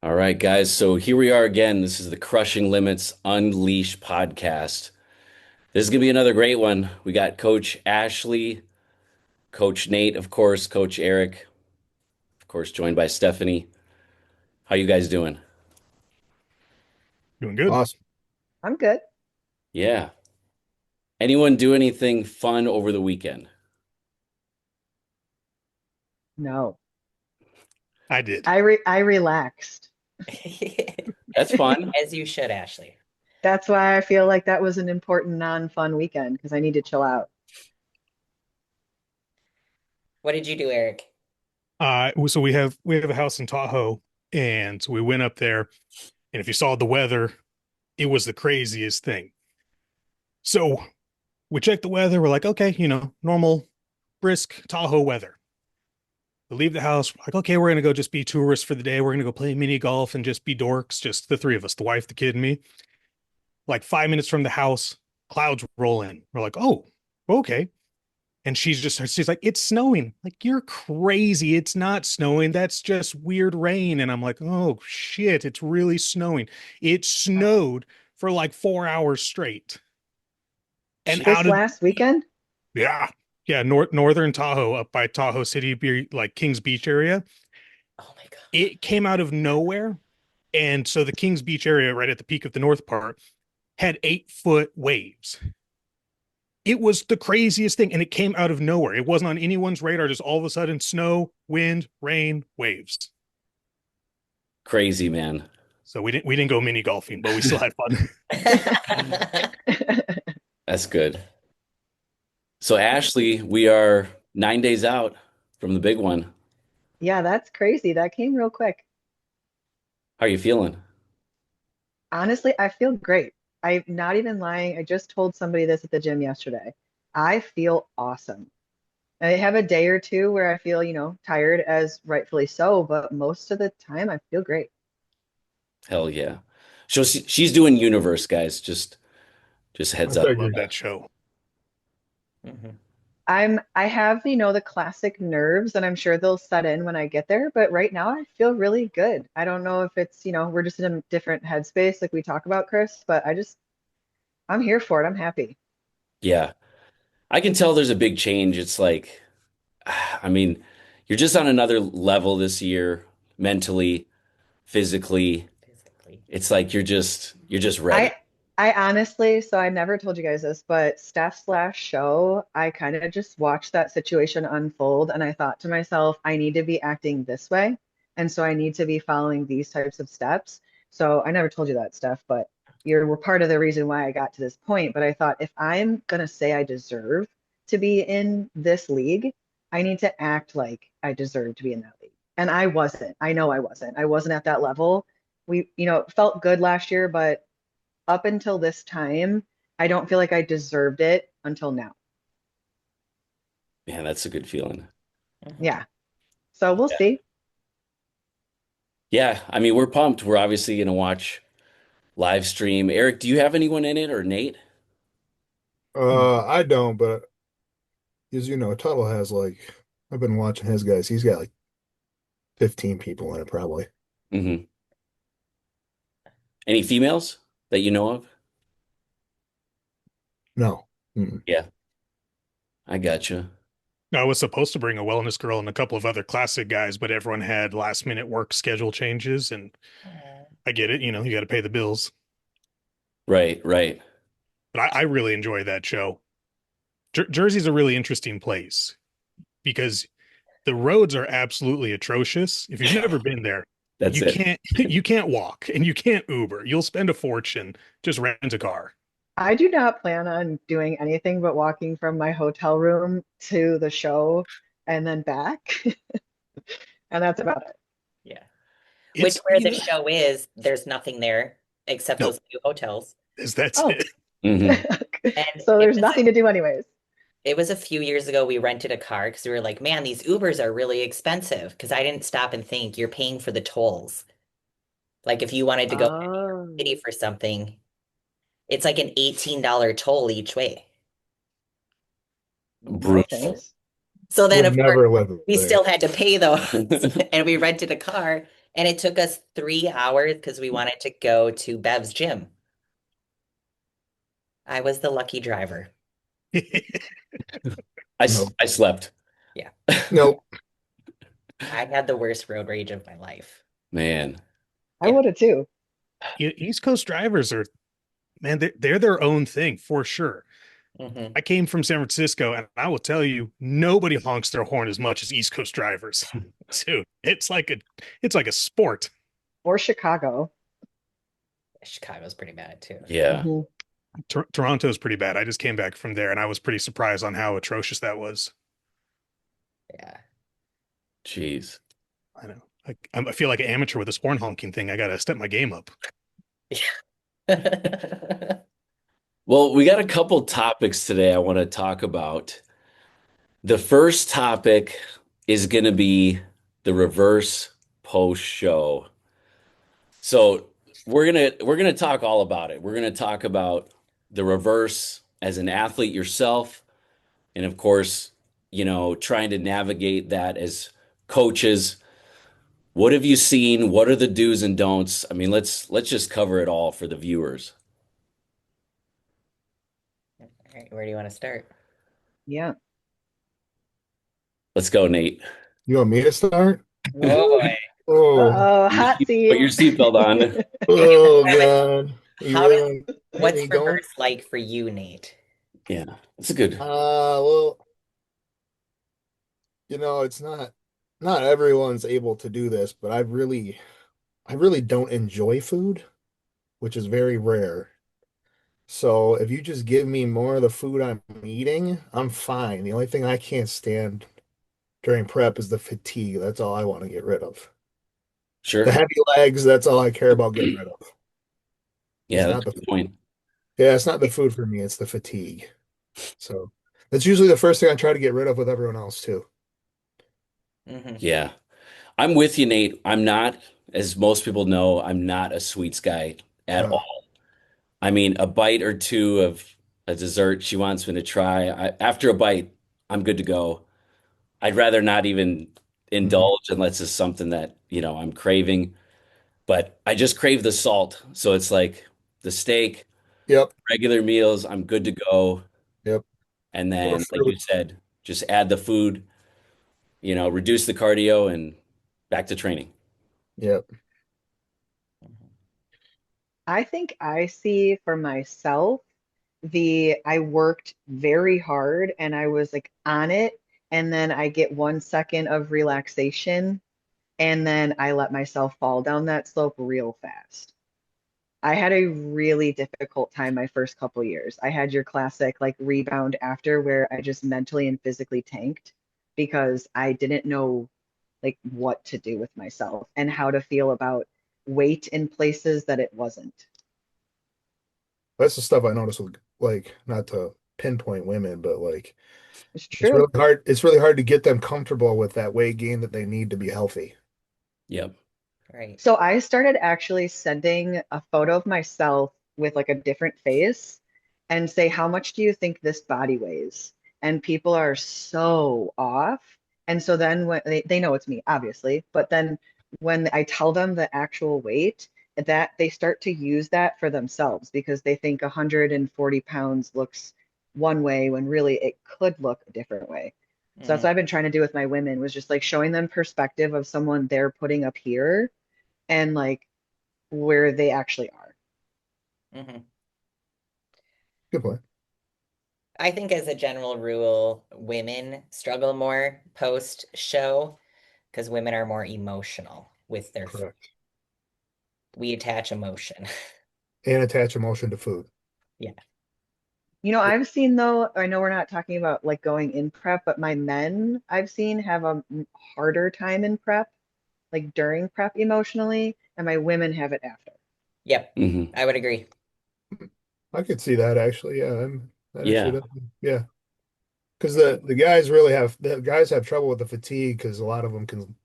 All right, guys. So here we are again. This is the Crushing Limits Unleashed podcast. This is going to be another great one. We got Coach Ashley, Coach Nate, of course, Coach Eric, of course, joined by Stephanie. How you guys doing? Doing good. Awesome. I'm good. Yeah. Anyone do anything fun over the weekend? No, I did. I relaxed. That's fun. As you should, Ashley. That's why I feel like that was an important non-fun weekend because I need to chill out. What did you do, Eric? So we have a house in Tahoe, and we went up there, and if you saw the weather, it was the craziest thing. So we checked the weather. We're like, okay, normal, brisk Tahoe weather. We leave the house. We're like, okay, we're gonna go just be tourists for the day. We're gonna go play mini golf and just be dorks, just the three of us, the wife, the kid, and me. Like 5 minutes from the house, clouds roll in. We're like, oh, okay. And she's like, it's snowing. Like, you're crazy. It's not snowing. That's just weird rain. And I'm like, oh shit, it's really snowing. It snowed for like 4 hours straight. And This out of last weekend? yeah, yeah, northern Tahoe up by Tahoe City, like Kings Beach area. Oh my God. It came out of nowhere. And so the Kings Beach area, right at the peak of the north part, had 8 foot waves. It was the craziest thing, and it came out of nowhere. It wasn't on anyone's radar. Just all of a sudden, snow, wind, rain, waves. Crazy, man. So we didn't go mini golfing, but we still had fun. That's good. So, Ashley, we are 9 days out from the big one. Yeah, that's crazy. That came real quick. How are you feeling? Honestly, I feel great. I'm not even lying. I just told somebody this at the gym yesterday. I feel awesome. I have a day or two where I feel, tired as rightfully so, but most of the time I feel great. Hell yeah. So she's doing Universe, guys. Just I heads up. I love figured. that show. Mhm. I have, the classic nerves and I'm sure they'll set in when I get there, but right now I feel really good. I don't know if it's, we're just in a different headspace like we talk about, Chris, but I'm here for it. I'm happy. Yeah. I can tell there's a big change. It's like, I mean, you're just on another level this year, mentally, physically. Physically. It's like you're just ready. I I honestly, so I never told you guys this, but Steph's last show, I kind of just watched that situation unfold and I thought to myself, I need to be acting this way. And so I need to be following these types of steps. So I never told you that, Steph, but were part of the reason why I got to this point. But I thought if I'm gonna say I deserve to be in this league, I need to act like I deserve to be in that league. And I wasn't. I know I wasn't. I wasn't at that level. It felt good last year, but up until this time, I don't feel like I deserved it until now. Man, that's a good feeling. Mhm. Yeah. So we'll Yeah. see. Yeah, I mean, we're pumped. We're obviously gonna watch live stream. Eric, do you have anyone in it or Nate? I don't, but as you know, Tuttle has like I've been watching his guys. He's got like 15 people in it probably. Hmm. Any females that you know of? No. Mm-mm. Yeah, I gotcha. I was supposed to bring a wellness girl and a couple of other classic guys, but everyone had last minute work schedule changes, and Aw. I get it. You got to pay the bills. Right, right. But I really enjoy that show. Jersey's a really interesting place because the roads are absolutely atrocious. If you've never been there, That's you it. can't you can't walk and you can't Uber. You'll spend a fortune just rent a car. I do not plan on doing anything but walking from my hotel room to the show and then back. And that's about it. Yeah. Which It's where the show is, there's nothing there except no, those two hotels. that's Oh, it. Hmm. And so there's nothing to do anyways. it was a few years ago we rented a car because we were like, man, these Ubers are really expensive. Because I didn't stop and think you're paying for the tolls. Like if you wanted to go to New York Oh, City for something, it's like an $18 toll each way. no Brutal. thanks. So then Would of course never live we there. still had to pay those and we rented a car And it took us 3 hours because we wanted to go to Bev's gym. I was the lucky driver. No. I slept. Yeah. Nope. I had the worst road rage of my life. Man. I Yeah. would have too. East Coast drivers are, man, they're their own thing for sure. Hmm. I came from San Francisco, and I will tell you, nobody honks their horn as much as East Coast drivers. Dude, it's like a sport. Or Chicago. Chicago's pretty bad too. Yeah. Mhm. Toronto's pretty bad. I just came back from there, and I was pretty surprised on how atrocious that was. Yeah. Jeez. I know. I feel like an amateur with this horn honking thing. I got to step my game up. Well, we got a couple topics today I want to talk about. The first topic is going to be the reverse post show. So we're gonna talk all about it. We're gonna talk about the reverse as an athlete yourself, and of course, trying to navigate that as coaches. What have you seen? What are the do's and don'ts? I mean, let's just cover it all for the viewers. All right, where do you want to start? Yeah. Let's go, Nate. You want me to start? Oh boy. Oh, Oh, hot Put your seat. seatbelt on. oh God. You How really does- want to get What's me going? reverse like for you, Nate? Yeah, that's a good. Well, it's not everyone's able to do this, but I really don't enjoy food, which is very rare. So if you just give me more of the food I'm eating, I'm fine. The only thing I can't stand during prep is the fatigue. That's all I want to get rid of. Sure. The heavy legs, that's all I care about getting rid of. Yeah, It's that's not a the good point. Yeah, it's not the food for me, it's the fatigue. So that's usually the first thing I try to get rid of with everyone else too. Hmm. Yeah. I'm with you, Nate. I'm not, as most people know, I'm not a sweets guy at Uh, all. I mean, a bite or two of a dessert she wants me to try. After a bite, I'm good to go. I'd rather not even mhm. indulge unless it's something that, I'm craving. But I just crave the salt. So it's like the steak, Yep, regular meals, I'm good to go. yep. And Or then, like you fruit. said, just add the food, reduce the cardio and back to training. Yep. I think I see for myself I worked very hard and I was like on it, and then I get 1 second of relaxation, and then I let myself fall down that slope real fast. I had a really difficult time my first couple years. I had your classic like rebound after where I just mentally and physically tanked because I didn't know like what to do with myself and how to feel about weight in places that it wasn't. That's the stuff I notice with, like, not to pinpoint women, but like It's it's true. really hard. It's really hard to get them comfortable with that weight gain that they need to be healthy. Yep. Right. So I started actually sending a photo of myself with like a different face and say, how much do you think this body weighs? And people are so off. And so then when they know it's me, obviously, but then when I tell them the actual weight, that they start to use that for themselves because they think 140 pounds looks one way when really it could look a different way. So that's Hmm. what I've been trying to do with my women was just like showing them perspective of someone they're putting up here and like where they actually are. Hmm. Good point. I think as a general rule, women struggle more post show because women are more emotional with their food. Correct. We attach emotion. And attach emotion to food. Yeah. You know, I've seen though, I know we're not talking about like going in prep, but my men I've seen have a harder time in prep, like during prep emotionally, and my women have it after. Yep. Hmm. I would agree. I could see that actually. Yeah, that actually Yeah. does. Yeah, because the guys have trouble with the fatigue because a lot of them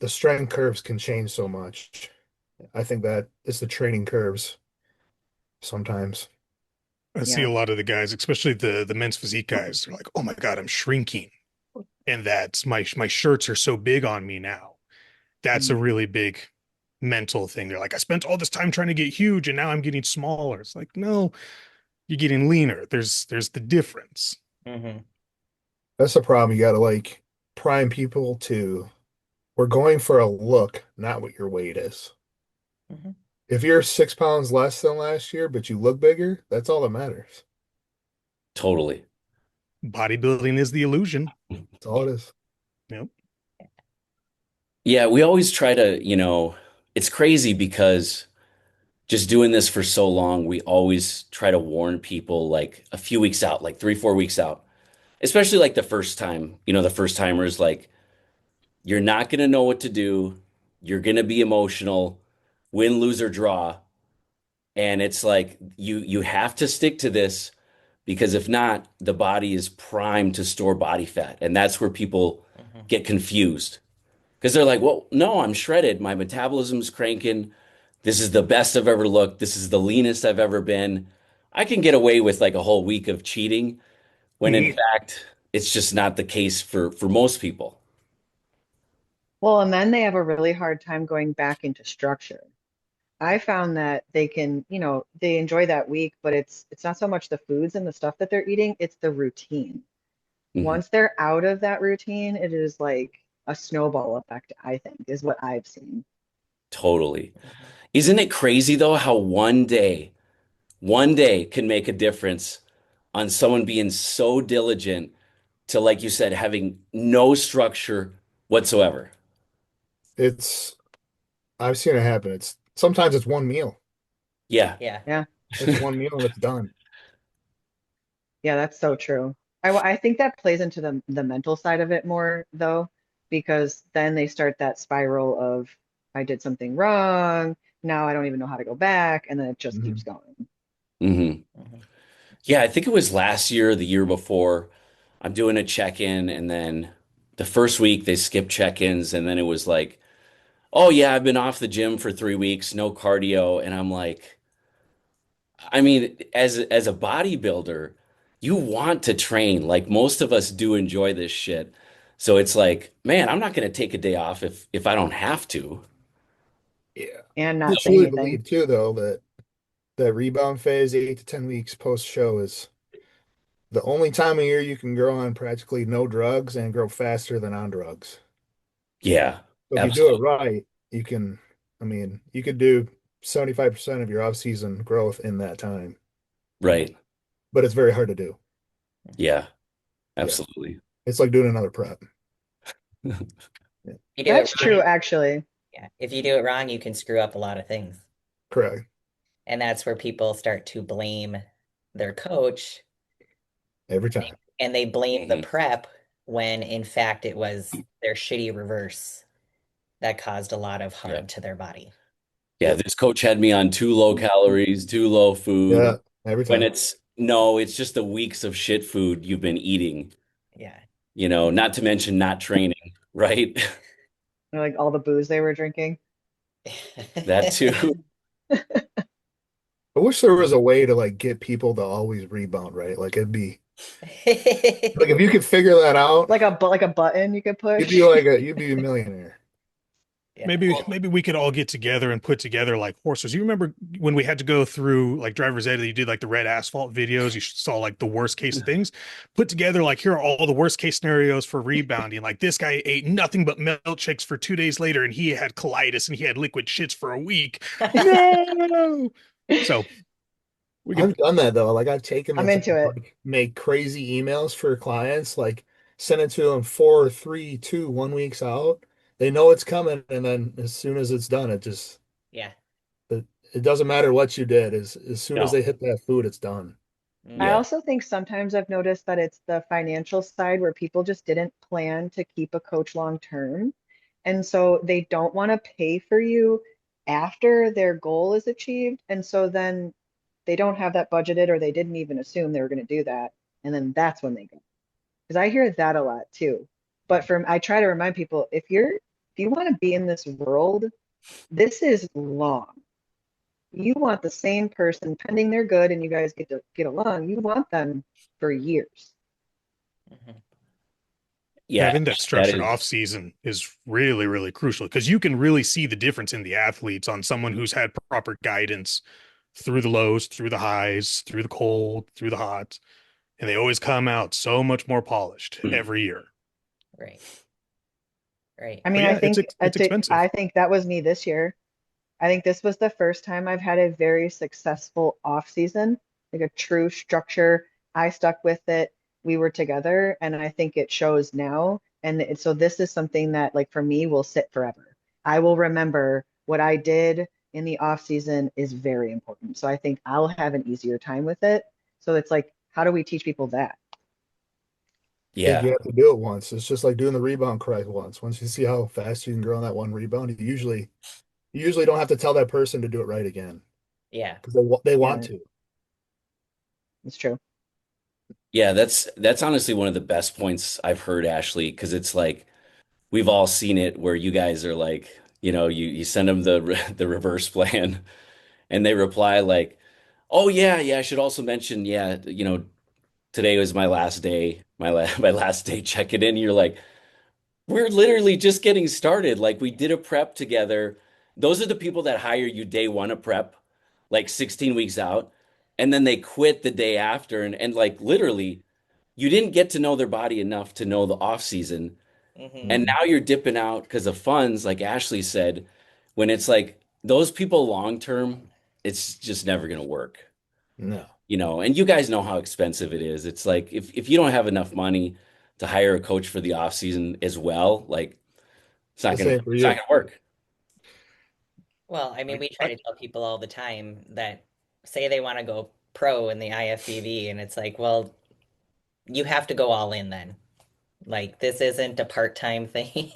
the strength curves can change so much. I think that it's the training curves sometimes. I see Yeah. a lot of the guys, especially the men's physique guys, they're like, "Oh my God, I'm shrinking." And that's my shirts are so big on me now. that's a really big mental thing. They're like, I spent all this time trying to get huge and now I'm getting smaller. It's like, no, you're getting leaner. There's the difference. Hmm. That's the problem. You got to like prime people to, we're going for a look, not what your weight is. Hmm. If you're 6 pounds less than last year, but you look bigger, that's all that matters. Totally. Bodybuilding is the illusion. That's all it is. Yep. Yeah, we always try to, it's crazy because just doing this for so long, we always try to warn people like a few weeks out, like 3, 4 weeks out, especially like the first time, the first timers, like, you're not going to know what to do. You're going to be emotional, win, lose, or draw. And it's like you have to stick to this because if not, the body is primed to store body fat. And that's where people Hmm. get confused because they're like, well, no, I'm shredded. My metabolism's cranking. This is the best I've ever looked. This is the leanest I've ever been. I can get away with like a whole week of cheating when in Mhm. fact it's just not the case for most people. Well, and then they have a really hard time going back into structure. I found that they can, they enjoy that week, but it's not so much the foods and the stuff that they're eating, it's the routine. Mhm. Once they're out of that routine, it is like a snowball effect, I think, is what I've seen. Totally. Isn't it crazy though how one day can make a difference on someone being so diligent to, like you said, having no structure whatsoever? It's, I've seen it happen. It's sometimes it's one meal. Yeah. Yeah. Yeah. It's one meal and it's done. Yeah, that's so true. I think that plays into the mental side of it more though, because then they start that spiral of I did something wrong, now I don't even know how to go back, and then it just keeps Mhm. going. Hmm. Hmm. Yeah, I think it was last year, or the year before. I'm doing a check-in, and then the first week they skipped check-ins, and then it was like, oh yeah, I've been off the gym for 3 weeks, no cardio, and I'm like, I mean, as a bodybuilder, you want to train. Like most of us do enjoy this shit. So it's like, man, I'm not going to take a day off if I don't have to. Yeah. And I not say truly anything. believe too, though, that that rebound phase, 8 to 10 weeks post show, is the only time of year you can grow on practically no drugs and grow faster than on drugs. Yeah, So if you do it absolutely. right, you can, I mean, you could do 75% of your off-season growth in that time, Right. but it's very hard to do. Yeah, Yeah. absolutely. It's like doing another prep. Yeah. You do it That's wrong. true, actually. Yeah. If you do it wrong, you can screw up a lot of things. Correct. And that's where people start to blame their coach Every time. and they blame the Mhm. prep when in fact it was their shitty reverse that caused a lot of Yeah. harm to their body. Yeah, this coach had me on too low calories, too low Yeah. food. Every When time. it's no, it's just the weeks of shit food you've been eating, Yeah. not to mention not training, right? Like all the booze they were drinking. That too. I wish there was a way to like get people to always rebound, right? Like it'd be like if you could figure that out, Like a button you could you'd push. be like you'd be a millionaire. Yeah. Maybe we could all get together and put together like horses. You remember when we had to go through like driver's ed, you did like the red asphalt videos, you saw like the worst case things, put together like here are all the worst case scenarios for rebounding. Like this guy ate nothing but milkshakes for 2 days later and he had colitis and he had liquid shits for a week. No. So we could I've done that though. Like I've taken the I'm time into to it. like make crazy emails for clients, like send it to them 4, 3, 2, 1 weeks out. They know it's coming, and then as soon as it's done, Yeah. it, it doesn't matter what you did. As soon as No. they hit that food, it's done. I Mhm. Yeah. also think sometimes I've noticed that it's the financial side where people just didn't plan to keep a coach long term. And so they don't want to pay for you after their goal is achieved. And so then they don't have that budgeted or they didn't even assume they were going to do that. And then that's when they go. Because I hear that a lot too. But I try to remind people if you want to be in this world, this is long. You want the same person, pending they're good and you guys get to get along, you want them for years. Mhm. Yeah, Having that that structured is. off season is really, really crucial because you can really see the difference in the athletes on someone who's had proper guidance through the lows, through the highs, through the cold, through the hot, and they always come out so much more polished every year. Right. Right. I But mean, yeah, it's I expensive. think that was me this year. I think this was the first time I've had a very successful off season, like a true structure. I stuck with it. We were together, and I think it shows now. So this is something that, like for me, will sit forever. I will remember what I did in the off season is very important. So I think I'll have an easier time with it. So it's like, how do we teach people that? I think you Yeah. have to do it once. It's just like doing the rebound correct once. Once you see how fast you can grow on that one rebound, you usually don't have to tell that person to do it right again Yeah. because they want Yeah, to. it's true. Yeah, that's honestly one of the best points I've heard, Ashley, because it's like we've all seen it where you guys are like, you send them the reverse plan and they reply like, "Oh yeah, yeah, I should also mention, yeah, today was my last day, my last day checking in." You're like, "We're literally just getting started. Like we did a prep together." Those are the people that hire you day one of prep, like 16 weeks out, and then they quit the day after and like literally you didn't get to know their body enough to know the off season. Hmm. And Mhm. now you're dipping out because of funds, like Ashley said, when it's like those people long term, it's just never going to work, No, and you guys know how expensive it is. It's like if you don't have enough money to hire a coach for the off season as well, like the same for it's not you. gonna work. Well, I mean, Like we try I, to tell people all the time that say they want to go pro in the IFBB, and it's like, well, you have to go all in then. Like, this isn't a part-time thing.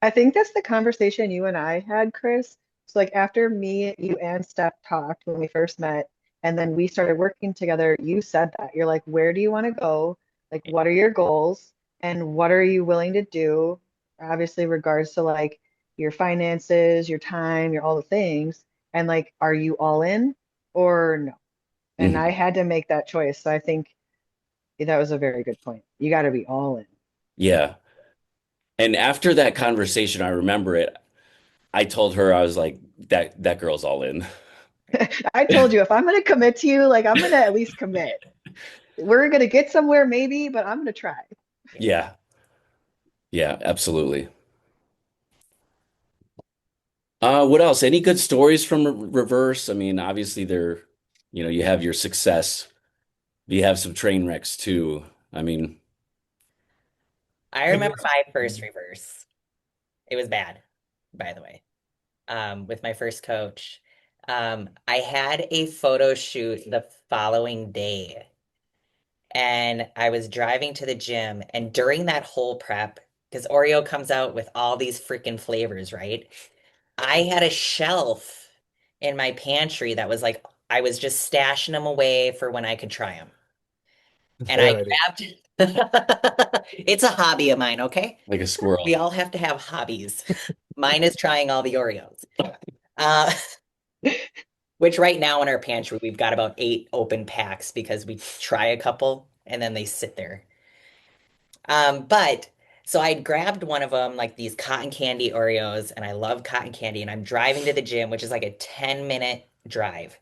I think that's the conversation you and I had, Chris. So like after me, you and Steph talked when we first met, and then we started working together, you said that. You're like, where do you want to go? Like, what are your goals? And what are you willing to do? Obviously, regards to like your finances, your time, your all the things. And like, are you all in or no? And I Mhm. had to make that choice. So I think that was a very good point. You got to be all in. Yeah. And after that conversation, I remember it. I told her I was like, that girl's all in. I told you if I'm going to commit to you, like I'm going to at least commit. We're going to get somewhere maybe, but I'm going to try. Yeah. Yeah. Yeah, absolutely. What else? Any good stories from reverse? I mean, obviously you have your success. You have some train wrecks too. I mean, I I remember guess my first reverse. It was bad, by the way, with my first coach. I had a photo shoot the following day, and I was driving to the gym, and during that whole prep, because Oreo comes out with all these freaking flavors, right? I had a shelf in my pantry that was like, I was just stashing them away for when I could try them. And I Bad idea. grabbed, it's a hobby of mine, okay? like a We squirrel. all have to have hobbies. Mine is trying all the Oreos. Uh, which right now in our pantry, we've got about 8 open packs because we try a couple and then they sit there. But so I grabbed one of them, like these cotton candy Oreos, and I love cotton candy. And I'm driving to the gym, which is like a 10-minute drive.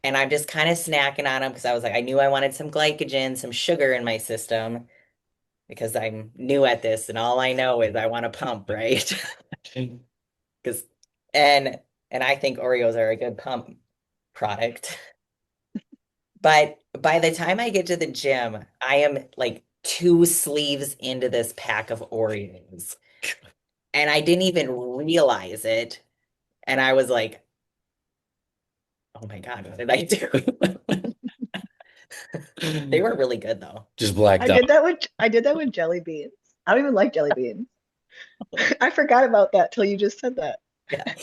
And I'm just kind of snacking on them because I was like, I knew I wanted some glycogen, some sugar in my system because I'm new at this, and all I know is I want to pump, right? Because and and I think Oreos are a good pump product. But by the time I get to the gym, I am like 2 sleeves into this pack of Oreos. And I didn't even realize it. And I was like, oh my God, what did I do? They were really good though. Just blacked out. I did that with jelly beans. I don't even like jelly beans. I forgot about that till you just said that. Yeah.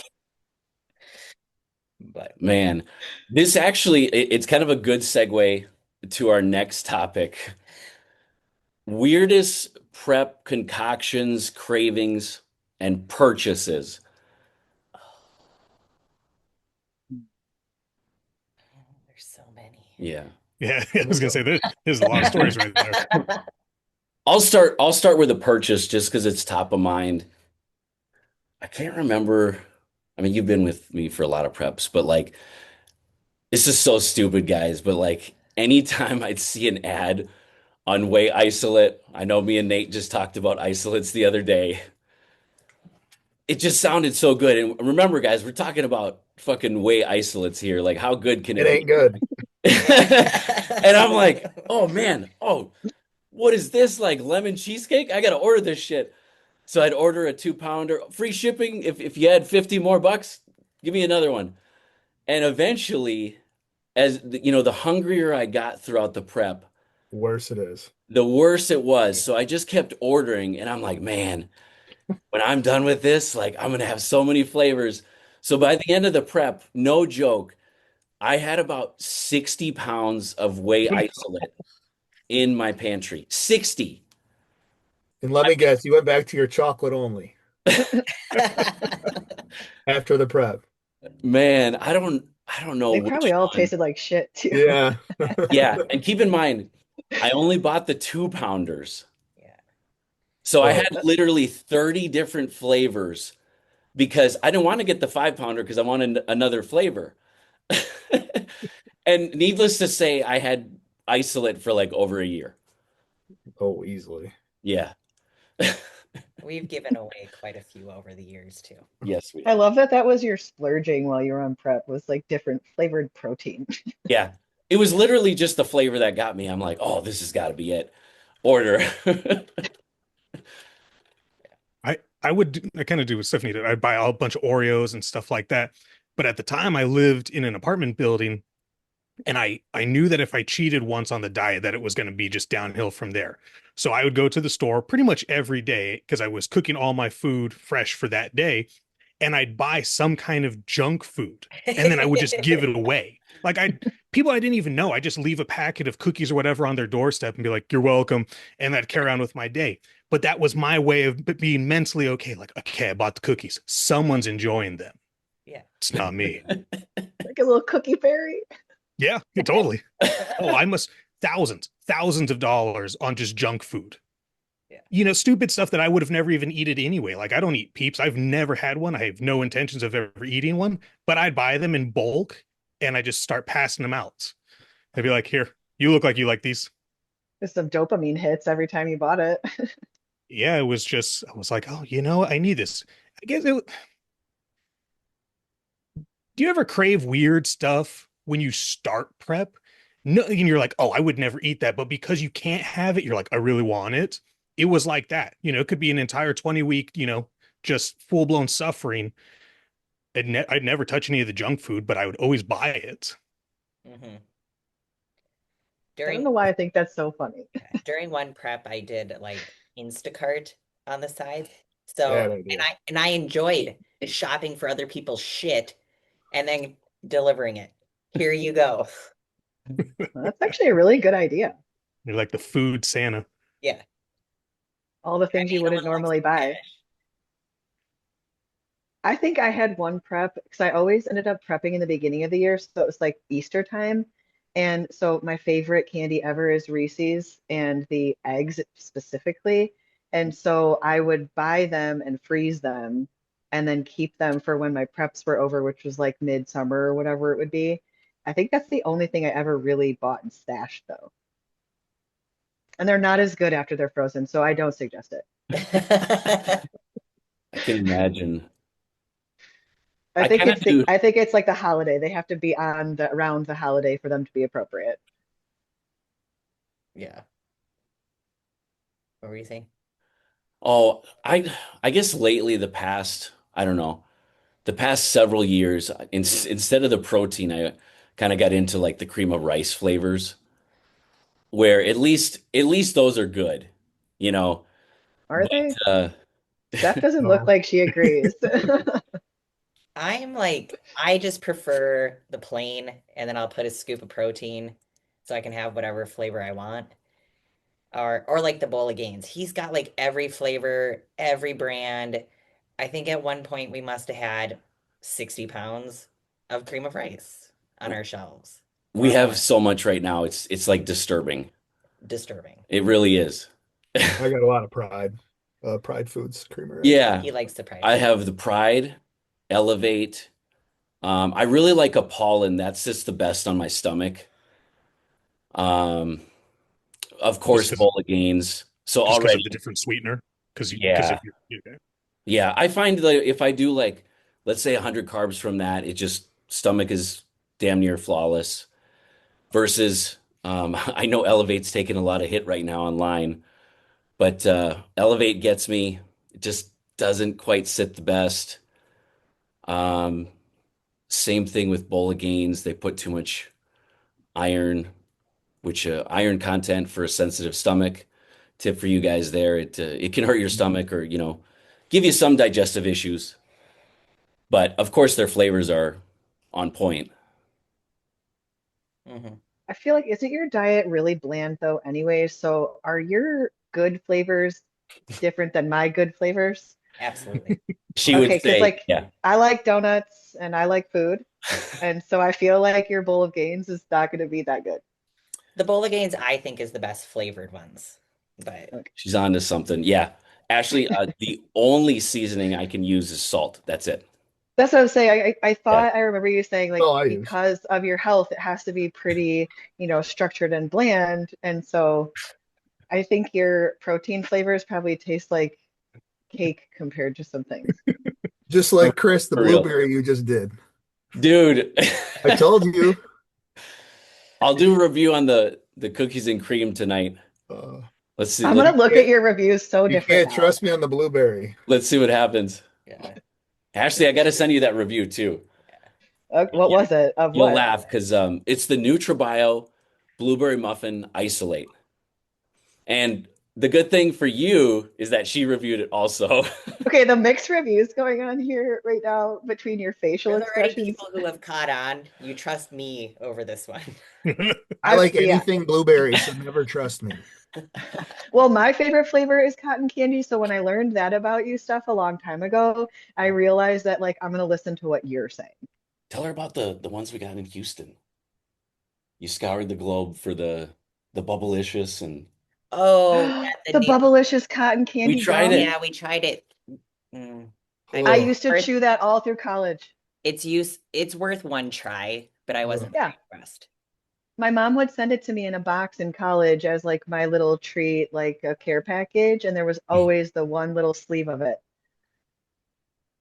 But Man, this actually, it's kind of a good segue to our next topic. Weirdest prep concoctions, cravings, and purchases. there's so many. Yeah. yeah, I was gonna say there's a lot of stories right there. I'll start with a purchase just because it's top of mind. I can't remember. I mean, you've been with me for a lot of preps, but like this is so stupid, guys. But like anytime I'd see an ad on whey isolate, I know me and Nate just talked about isolates the other day. It just sounded so good. And remember, guys, we're talking about fucking whey isolates here. Like, how good can It it ain't be? good. And I'm like, oh man, oh, what is this like lemon cheesecake? I gotta order this shit. So I'd order a 2 pounder, free shipping. If you had 50 more bucks, give me another one. And eventually, the hungrier I got throughout the prep, Worse it is. the worse it was. So I just kept ordering, and I'm like, man, when I'm done with this, like I'm gonna have so many flavors. So by the end of the prep, no joke, I had about 60 pounds of whey isolate in my pantry. 60. And let me guess, you went back to your chocolate only after the prep. Man, I don't know They which probably all one. tasted like shit too. Yeah. Yeah, and keep in mind, I only bought the 2 pounders. Yeah. So I Well, had literally 30 different flavors because I didn't want to get the 5 pounder because I wanted another flavor. And needless to say, I had isolate for like over a year. oh, easily. Yeah. We've given away quite a few over the years too. Yes, we I have. love that that was your splurging while you were on prep was like different flavored protein. Yeah. It was literally just the flavor that got me. I'm like, oh, this has got to be it. Order. I would I kind of do what Stephanie did. I'd buy a bunch of Oreos and stuff like that. But at the time, I lived in an apartment building, and I knew that if I cheated once on the diet, that it was going to be just downhill from there. So I would go to the store pretty much every day because I was cooking all my food fresh for that day, and I'd buy some kind of junk food, and then I would just give it away. Like people I didn't even know, I just leave a packet of cookies or whatever on their doorstep and be like, "You're welcome," and I'd carry on with my day. But that was my way of being mentally okay. Like, okay, I bought the cookies. Someone's enjoying them. Yeah. It's not me. Like a little cookie fairy. Yeah, totally. Oh, I must thousands of dollars on just junk food. Yeah. Stupid stuff that I would have never even eaten anyway. Like I don't eat Peeps. I've never had one. I have no intentions of ever eating one, but I'd buy them in bulk and I just start passing them out. I'd be like, here, you look like you like these. Just some dopamine hits every time you bought it. Yeah, I was like, oh, I need this. I guess do you ever crave weird stuff when you start prep? No, and you're like, oh, I would never eat that. But because you can't have it, you're like, I really want it. It was like that. It could be an entire 20 week, just full blown suffering. I'd never touch any of the junk food, but I would always buy it. Hmm. I don't During know why I think that's so funny. during one prep, I did like Instacart on the side. Bad So, idea. and I enjoyed shopping for other people's shit and then delivering it. Here you go. Well, that's actually a really good idea. You're like the food Santa. Yeah. All the I things mean, you no wouldn't one likes normally buy. cash. I think I had one prep because I always ended up prepping in the beginning of the year. So it was like Easter time. And so my favorite candy ever is Reese's and the eggs specifically. And so I would buy them and freeze them and then keep them for when my preps were over, which was like midsummer or whatever it would be. I think that's the only thing I ever really bought and stashed though. And they're not as good after they're frozen, so I don't suggest it. I can imagine. I I think kind of it's the do. I think it's like the holiday. They have to be on the around the holiday for them to be appropriate. Yeah. What were you saying? Oh, I guess lately I don't know, the past several years, instead of the protein, I kind of got into like the cream of rice flavors, where at least those are good, you know. Are But they? uh, Steph doesn't look No. like she agrees. I'm like, I just prefer the plain, and then I'll put a scoop of protein so I can have whatever flavor I want. Or like the bowl of Gaines. He's got like every flavor, every brand. I think at one point we must have had 60 pounds of cream of rice on our shelves we or have more. so much right now. It's like disturbing. Disturbing. It really is. I got a lot of Pride. Pride Foods Creamery. Yeah, He likes the Pride I food. have the Pride, Elevate. I really like a Pollen. That sits the best on my stomach. Um, of Just course, because Bowl of Gains. So of already, the different sweetener. Because yeah, if you okay. yeah. I find that if I do like, let's say 100 carbs from that, it just stomach is damn near flawless. Versus, I know Elevate's taking a lot of hit right now online, but Elevate gets me. It just doesn't quite sit the best. Um, Same thing with Bowl of Gains. They put too much iron, which iron content for a sensitive stomach. Tip for you guys there. It can hurt your stomach or give you some digestive issues. But of course, their flavors are on point. Hmm. I feel like isn't your diet really bland though anyway? So are your good flavors different than my good flavors? Absolutely. She would Okay, because say, like yeah. I like donuts and I like food, and so I feel like your bowl of gains is not going to be that good. The Bowl of Gains, I think, is the best flavored ones. But Okay. She's on to something. Yeah. Ashley, the only seasoning I can use is salt. That's it. That's what I was saying. I Yeah. thought I remember you saying like All I use. because of your health, it has to be pretty, structured and bland. And so I think your protein flavors probably taste like cake compared to some things. Just like Chris, the For real. blueberry you just did. Dude, I told you. I'll do a review on the cookies and cream tonight. Uh, Let's see. I'm gonna look can't- at your reviews so you different can't now. trust me on the blueberry. Let's see what happens. yeah. Ashley, I got to send you that review too. Okay, what was it? Of You'll what? laugh because it's the NutriBio Blueberry Muffin Isolate. And the good thing for you is that she reviewed it also. Okay, the mixed reviews going on here right now between your facial There's already expressions. people who have caught on. You trust me over this one. I like yeah. anything blueberry, so never trust me. Well, my favorite flavor is cotton candy. So when I learned that about you stuff a long time ago, I realized that like I'm gonna listen to what you're saying. Tell her about the ones we got in Houston. You scoured the globe for the Bubblicious and Oh, yeah, The new. Bubblicious cotton candy we tried gum. it. Yeah, we tried it. Mm. I Ugh. I mean, used to chew that all through college. it's worth one try, but I wasn't Yeah. very impressed. My mom would send it to me in a box in college as like my little treat, like a care package, and there was always the one little sleeve of it.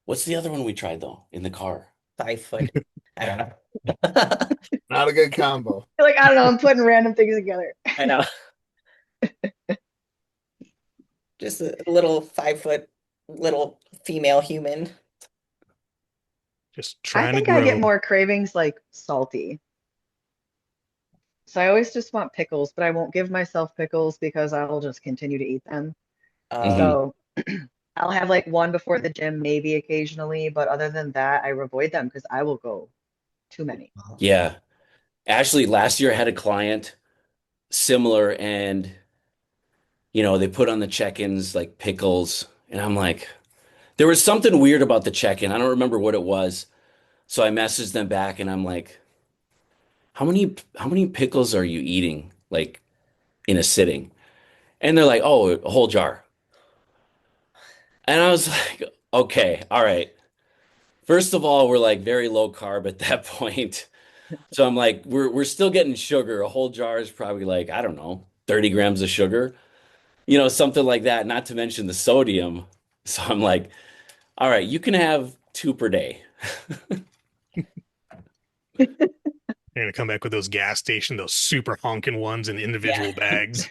What's the other one we tried though in the car? 5 foot. I don't know. Not a good combo. Like, I don't know, I'm putting random things together. I know. Just a little 5 foot little female human. Just I trying to think I get grow. more cravings like salty. So I always just want pickles, but I won't give myself pickles because I'll just continue to eat them. Mhm. So I'll have like one before the gym, maybe occasionally, but other than that, I avoid them because I will go too many. Yeah. Ashley, last year I had a client similar and they put on the check-ins like pickles and I'm like there was something weird about the check-in. I don't remember what it was. So I messaged them back and I'm like, how many pickles are you eating like in a sitting? And they're like, "Oh, a whole jar." And I was like, "Okay, all right." First of all, we're like very low carb at that point. So I'm like, we're still getting sugar. A whole jar is probably like, I don't know, 30 grams of sugar, something like that, not to mention the sodium. So I'm like, all right, you can have two per day. They're gonna come back with those gas station, those super honking ones in individual bags.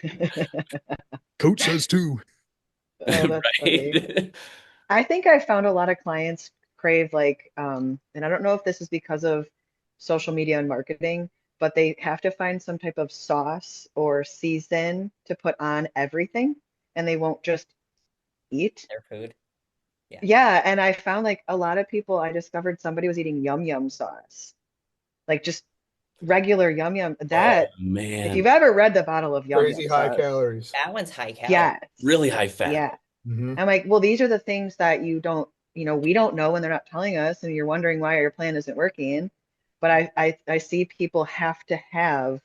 Coach says two. Oh, that's funny. Right? I think I found a lot of clients crave like, and I don't know if this is because of social media and marketing, but they have to find some type of sauce or season to put on everything, and they won't just eat. Their food. Yeah. Yeah, and I found like a lot of people, I discovered somebody was eating yum yum sauce, like just regular yum yum. That, Oh if you've man, ever read the bottle of yum Crazy yum high sauce, calories. That one's high calorie. yes, really high fat. yeah. Hmm. I'm like, well, these are the things that you don't, we don't know when they're not telling us, and you're wondering why your plan isn't working. But I see people have to have,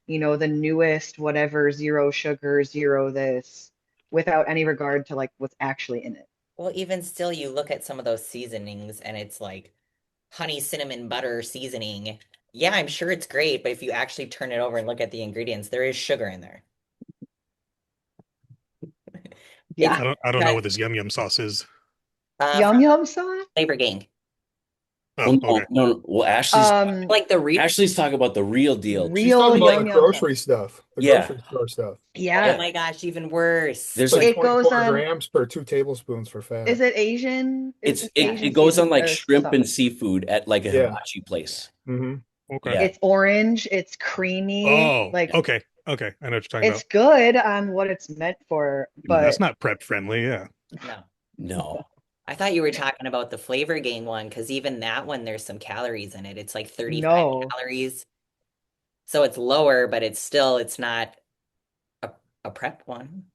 the newest whatever, zero sugar, zero this, without any regard to like what's actually in it. Well, even still, you look at some of those seasonings and it's like honey cinnamon butter seasoning. Yeah, I'm sure it's great, but if you actually turn it over and look at the ingredients, there is sugar in there. Yeah. I don't know That- what this yum yum sauce is. Yum from yum sauce. Flavor Gang. Oh, Well, okay. no. Well, Like the real. Ashley's talking about the real deal. She's Real talking about yum the yum grocery sauce. stuff, the Yeah. grocery store stuff. Oh Yeah. my gosh, even worse. There's It's like like It goes 24 on. grams per 2 tablespoons for fat. Is it Asian? it Asian goes on seafood like or shrimp and something? seafood at like a Yeah. hibachi place. Mm-hmm. Okay. Yeah. It's orange. It's creamy. Oh, like okay. Okay. I know what you're talking it's good on what it's meant for, about. That's but not prep friendly. Yeah. No. No. I thought you were talking about the Flavor Gang one, because even that one, there's some calories in it. It's like 35 No. calories. So it's lower, but it's not a prep one.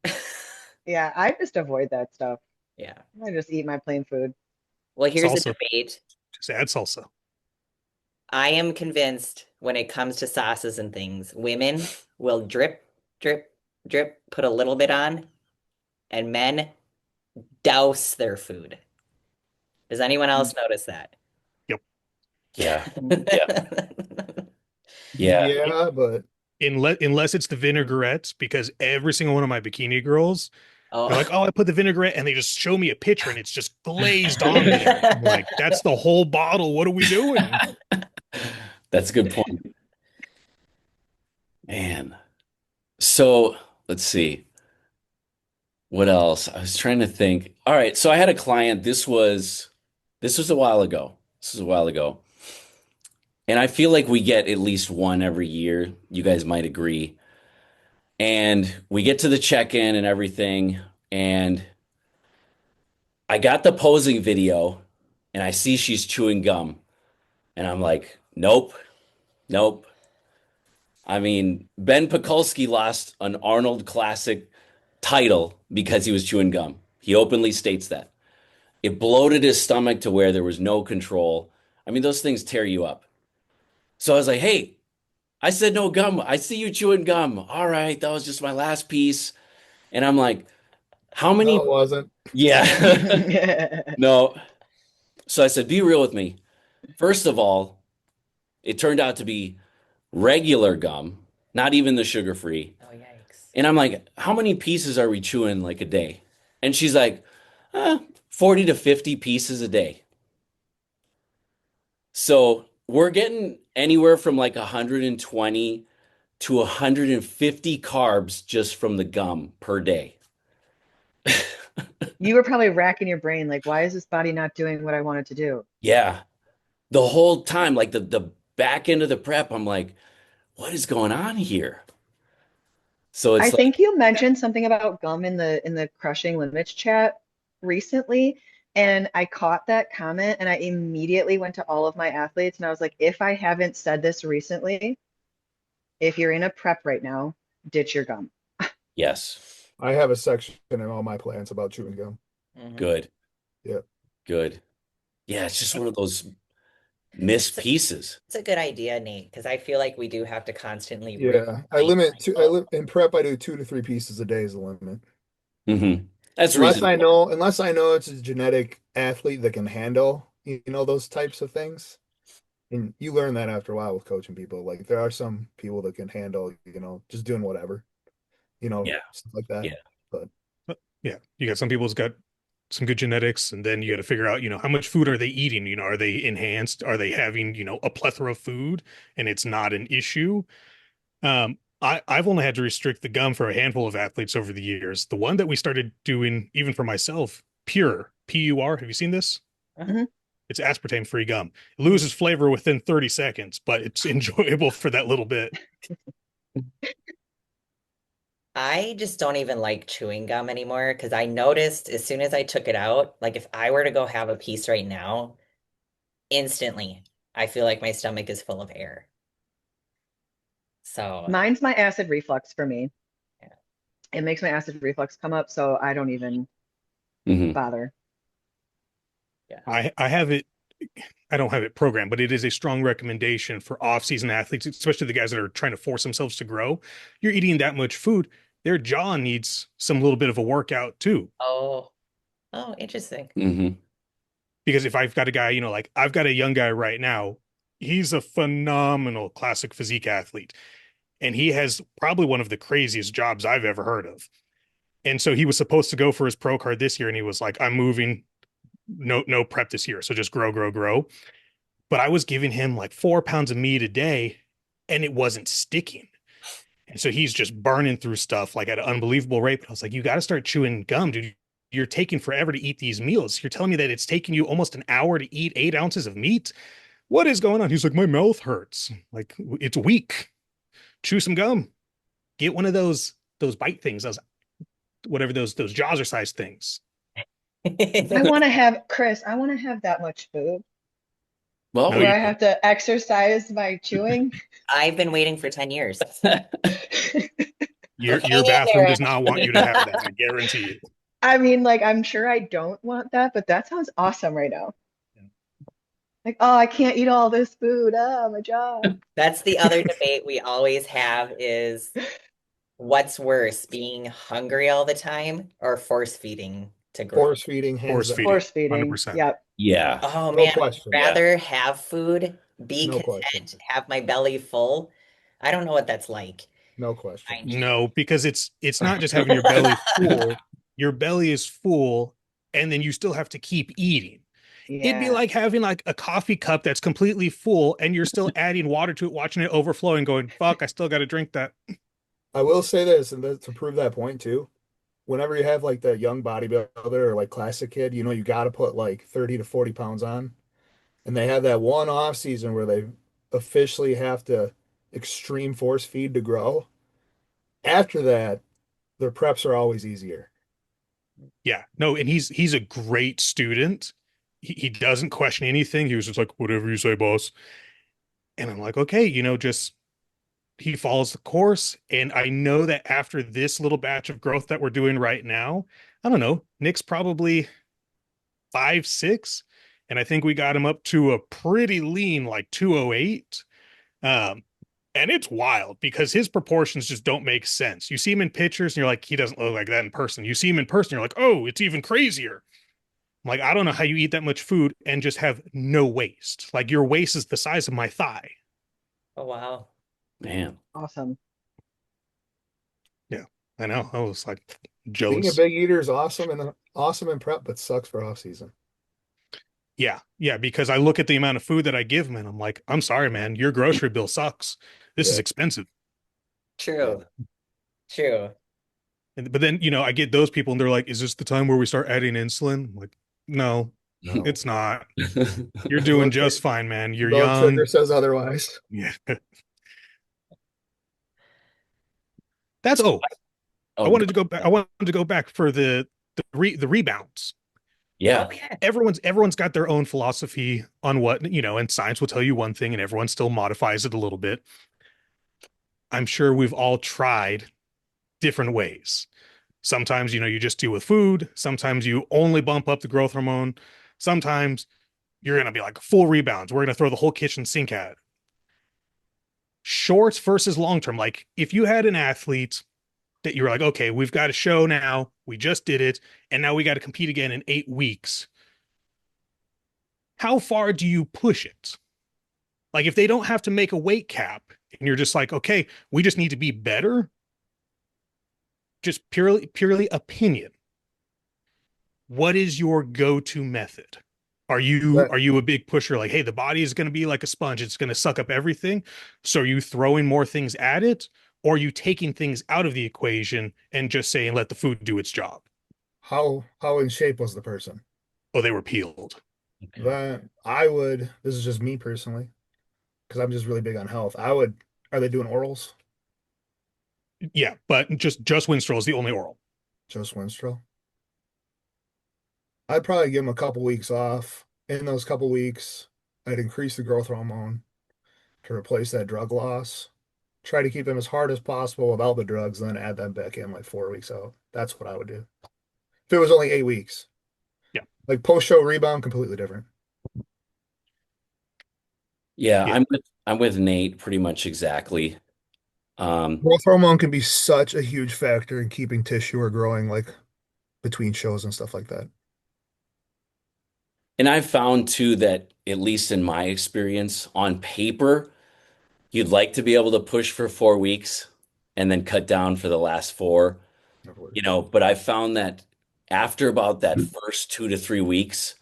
yeah, I just avoid that stuff. Yeah. I just eat my plain food. Well, here's Salsa. a debate. Just add salsa. I am convinced when it comes to sauces and things, women will drip, drip, drip, put a little bit on, and men douse their food. Does anyone else notice that? Yeah. Yeah. Yeah, but Unless it's the vinaigrettes, because every single one of my bikini girls, Oh. they're like, "Oh, I put the vinaigrette," and they just show me a picture, and it's just glazed on there. I'm like, that's the whole bottle. What are we doing? That's a good point. Man. So let's see. What else? I was trying to think. All right, so I had a client. This was a while ago. This was a while ago. And I feel like we get at least one every year. You guys might agree. And we get to the check-in and everything, and I got the posing video, and I see she's chewing gum. And I'm like, nope, nope. I mean, Ben Pekulski lost an Arnold Classic title because he was chewing gum. He openly states that. It bloated his stomach to where there was no control. I mean, those things tear you up. So I was like, hey, I said no gum. I see you chewing gum. All right, that was just my last piece. And I'm like, how many? no, it wasn't. Yeah. No. So I said, be real with me. First of all, it turned out to be regular gum, not even the sugar-free. Oh, yikes. And I'm like, how many pieces are we chewing like a day? And she's like, 40 to 50 pieces a day. So we're getting anywhere from like 120 to 150 carbs just from the gum per day. You were probably racking your brain, like, why is this body not doing what I want it to do? Yeah. The whole time, like the back end of the prep, I'm like, what is going on here? So I it's like, think you mentioned something about gum in the Crushing Limits chat recently, and I caught that comment and I immediately went to all of my athletes and I was like, if I haven't said this recently, if you're in a prep right now, ditch your gum. yes, I have a section in all my plans about chewing gum. Mhm. good. Yep. Good. Yeah, it's just one of those missed pieces. It's a good idea, Nate, because I feel like we do have to constantly Yeah, I limit to in prep. I do 2 to 3 pieces a day is the limit. Mm-hmm. That's Unless I reasonable. know, unless I know it's a genetic athlete that can handle, those types of things. And you learn that after a while with coaching people. Like there are some people that can handle, just doing whatever, Yeah. stuff like that. Yeah. But Yeah, you got some people's got some good genetics, and then you got to figure out, how much food are they eating? Are they enhanced? Are they having, a plethora of food, and it's not an issue? I've only had to restrict the gum for a handful of athletes over the years. The one that we started doing, even for myself, Pure, Pur. Have you seen this? Mhm. It's aspartame-free gum. It loses flavor within 30 seconds, but it's enjoyable for that little bit. I just don't even like chewing gum anymore because I noticed as soon as I took it out, like if I were to go have a piece right now, instantly I feel like my stomach is full of air. So Mine's my acid reflux for me. Yeah. It makes my acid reflux come up, so I don't even Mhm. bother. I have it. I don't have it programmed, but it is a strong recommendation for off-season athletes, especially the guys that are trying to force themselves to grow. You're eating that much food, their jaw needs some little bit of a workout too. Oh, oh, interesting. Hmm. Because if I've got a guy, like I've got a young guy right now, he's a phenomenal classic physique athlete. And he has probably one of the craziest jobs I've ever heard of. And so he was supposed to go for his pro card this year, and he was like, I'm moving, no prep this year. So just grow, grow, grow. But I was giving him like 4 pounds of meat a day, and it wasn't sticking. And so he's just burning through stuff like at an unbelievable rate. But I was like, you got to start chewing gum, dude. You're taking forever to eat these meals. You're telling me that it's taking you almost an hour to eat 8 ounces of meat. What is going on? He's like, my mouth hurts. Like, it's weak. Chew some gum. Get one of those bite things, those whatever those jazzercise things. I want to have, Chris, I want to have that much food Well, No, where you I have to exercise my chewing. I've been waiting for 10 years. your Hang in bathroom there. does not want you to have that. I guarantee you. I mean, like, I'm sure I don't want that, but that sounds awesome right now. Like, oh, I can't eat all this food. Oh, my jaw. That's the other debate we always have is what's worse, being hungry all the time or force feeding to grow? Force feeding, hands Force down. feeding. Force feeding. 100%. Yep. yeah. Oh No man, I'd question. rather have food, be No content, question. have my belly full. I don't know what that's like. No question. Mind you. No, because it's not just having your belly full. Your belly is full, and then you still have to keep eating. It'd be Yeah. like having like a coffee cup that's completely full, and you're still adding water to it, watching it overflow, and going, "Fuck, I still got to drink that." I will say this, and to prove that point too, whenever you have like that young bodybuilder or like classic kid, you got to put like 30 to 40 pounds on. And they have that one off season where they officially have to extreme force feed to grow. After that, their preps are always easier. Yeah, no, and he's a great student. He doesn't question anything. He was just like, "Whatever you say, boss." And I'm like, okay, just he follows the course. And I know that after this little batch of growth that we're doing right now, I don't know, Nick's probably 5'6", and I think we got him up to a pretty lean, like 208. Um, and it's wild because his proportions just don't make sense. You see him in pictures and you're like, he doesn't look like that in person. You see him in person, you're like, oh, it's even crazier. I'm like, I don't know how you eat that much food and just have no waist. Like your waist is the size of my thigh. Oh wow. Man. Awesome. Yeah, I know. I was like Being a jealous. big eater is awesome in prep, but sucks for off season. Yeah, because I look at the amount of food that I give him and I'm like, I'm sorry, man, your grocery bill sucks. This is Yeah. expensive. True. True. But then, I get those people and they're like, is this the time where we start adding insulin? I'm like, no, No. it's not. You're doing just fine, man. You're Blood young. sugar says otherwise. Yeah. That's I Oh, wanted to go back. I wanted to go back for the rebounds. yeah. Oh yeah. Everyone's got their own philosophy on what, and science will tell you one thing and everyone still modifies it a little bit. I'm sure we've all tried different ways. Sometimes, you just deal with food. Sometimes you only bump up the growth hormone. Sometimes you're going to be like full rebounds. We're going to throw the whole kitchen sink at it. Short versus long term. Like if you had an athlete that you were like, okay, we've got a show now. We just did it. And now we got to compete again in 8 weeks. How far do you push it? Like if they don't have to make a weight cap and you're just like, okay, we just need to be better. Just purely opinion. What is your go-to method? Are you a big pusher like, hey, the body is going to be like a sponge, it's going to suck up everything, so are you throwing more things at it, or are you taking things out of the equation and just saying let the food do its job? How in shape was the person? Oh, they were peeled. That this is just me personally, because I'm just really big on health. Are they doing orals? Yeah, but just Winstrol is the only oral. Just Winstrol? I'd probably give them a couple weeks off. In those couple weeks, I'd increase the growth hormone to replace that drug loss. Try to keep them as hard as possible without the drugs, then add them back in like 4 weeks out. That's what I would do. If it was only 8 weeks. Yeah. Like post-show rebound, completely different. Yeah, Yeah. I'm with Nate pretty much exactly. Growth hormone can be such a huge factor in keeping tissue or growing like between shows and stuff like that. And I've found too that, at least in my experience, on paper, you'd like to be able to push for 4 weeks and then cut down for the last four, but I found that after about that first 2 to 3 weeks,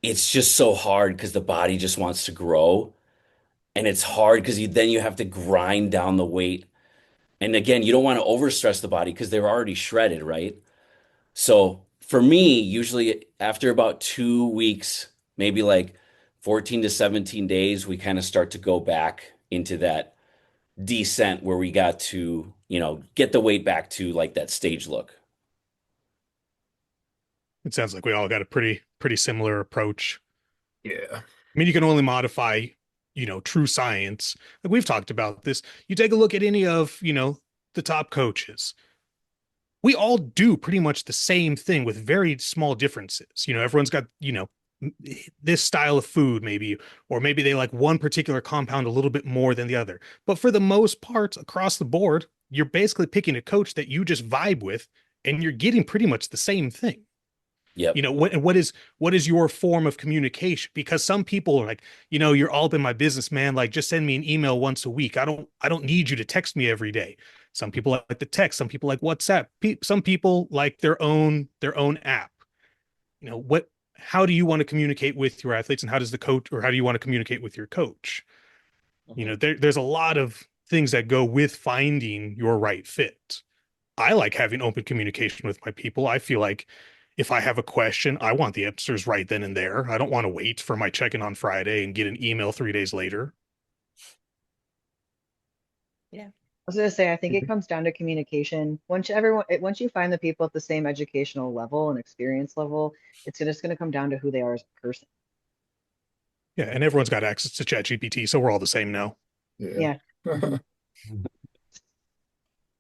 it's just so hard because the body just wants to grow. And it's hard because then you have to grind down the weight. And again, you don't want to overstress the body because they're already shredded, right? So for me, usually after about 2 weeks, maybe like 14 to 17 days, we kind of start to go back into that descent where we got to, get the weight back to like that stage look. It sounds like we all got a pretty similar approach. Yeah. I mean, you can only modify, true science. Like we've talked about this. You take a look at any of, the top coaches. We all do pretty much the same thing with very small differences. Everyone's got, this style of food maybe, or maybe they like one particular compound a little bit more than the other. But for the most part, across the board, you're basically picking a coach that you just vibe with, and you're getting pretty much the same thing. Yep. What is your form of communication? Because some people are like, you're all up in my business, man. Like, just send me an email once a week. I don't need you to text me every day. Some people like the text. Some people like WhatsApp. Some people like their own app. How do you want to communicate with your athletes, and how does the coach, or how do you want to communicate with your coach? There's a lot of things that go with finding your right fit. I like having open communication with my people. I feel like if I have a question, I want the answers right then and there. I don't want to wait for my check-in on Friday and get an email 3 days later. I was going to say, I think it comes down to communication. Once you find the people at the same educational level and experience level, it's just going to come down to who they are as a person. Yeah, and everyone's got access to ChatGPT, so we're all the same now. Yeah. I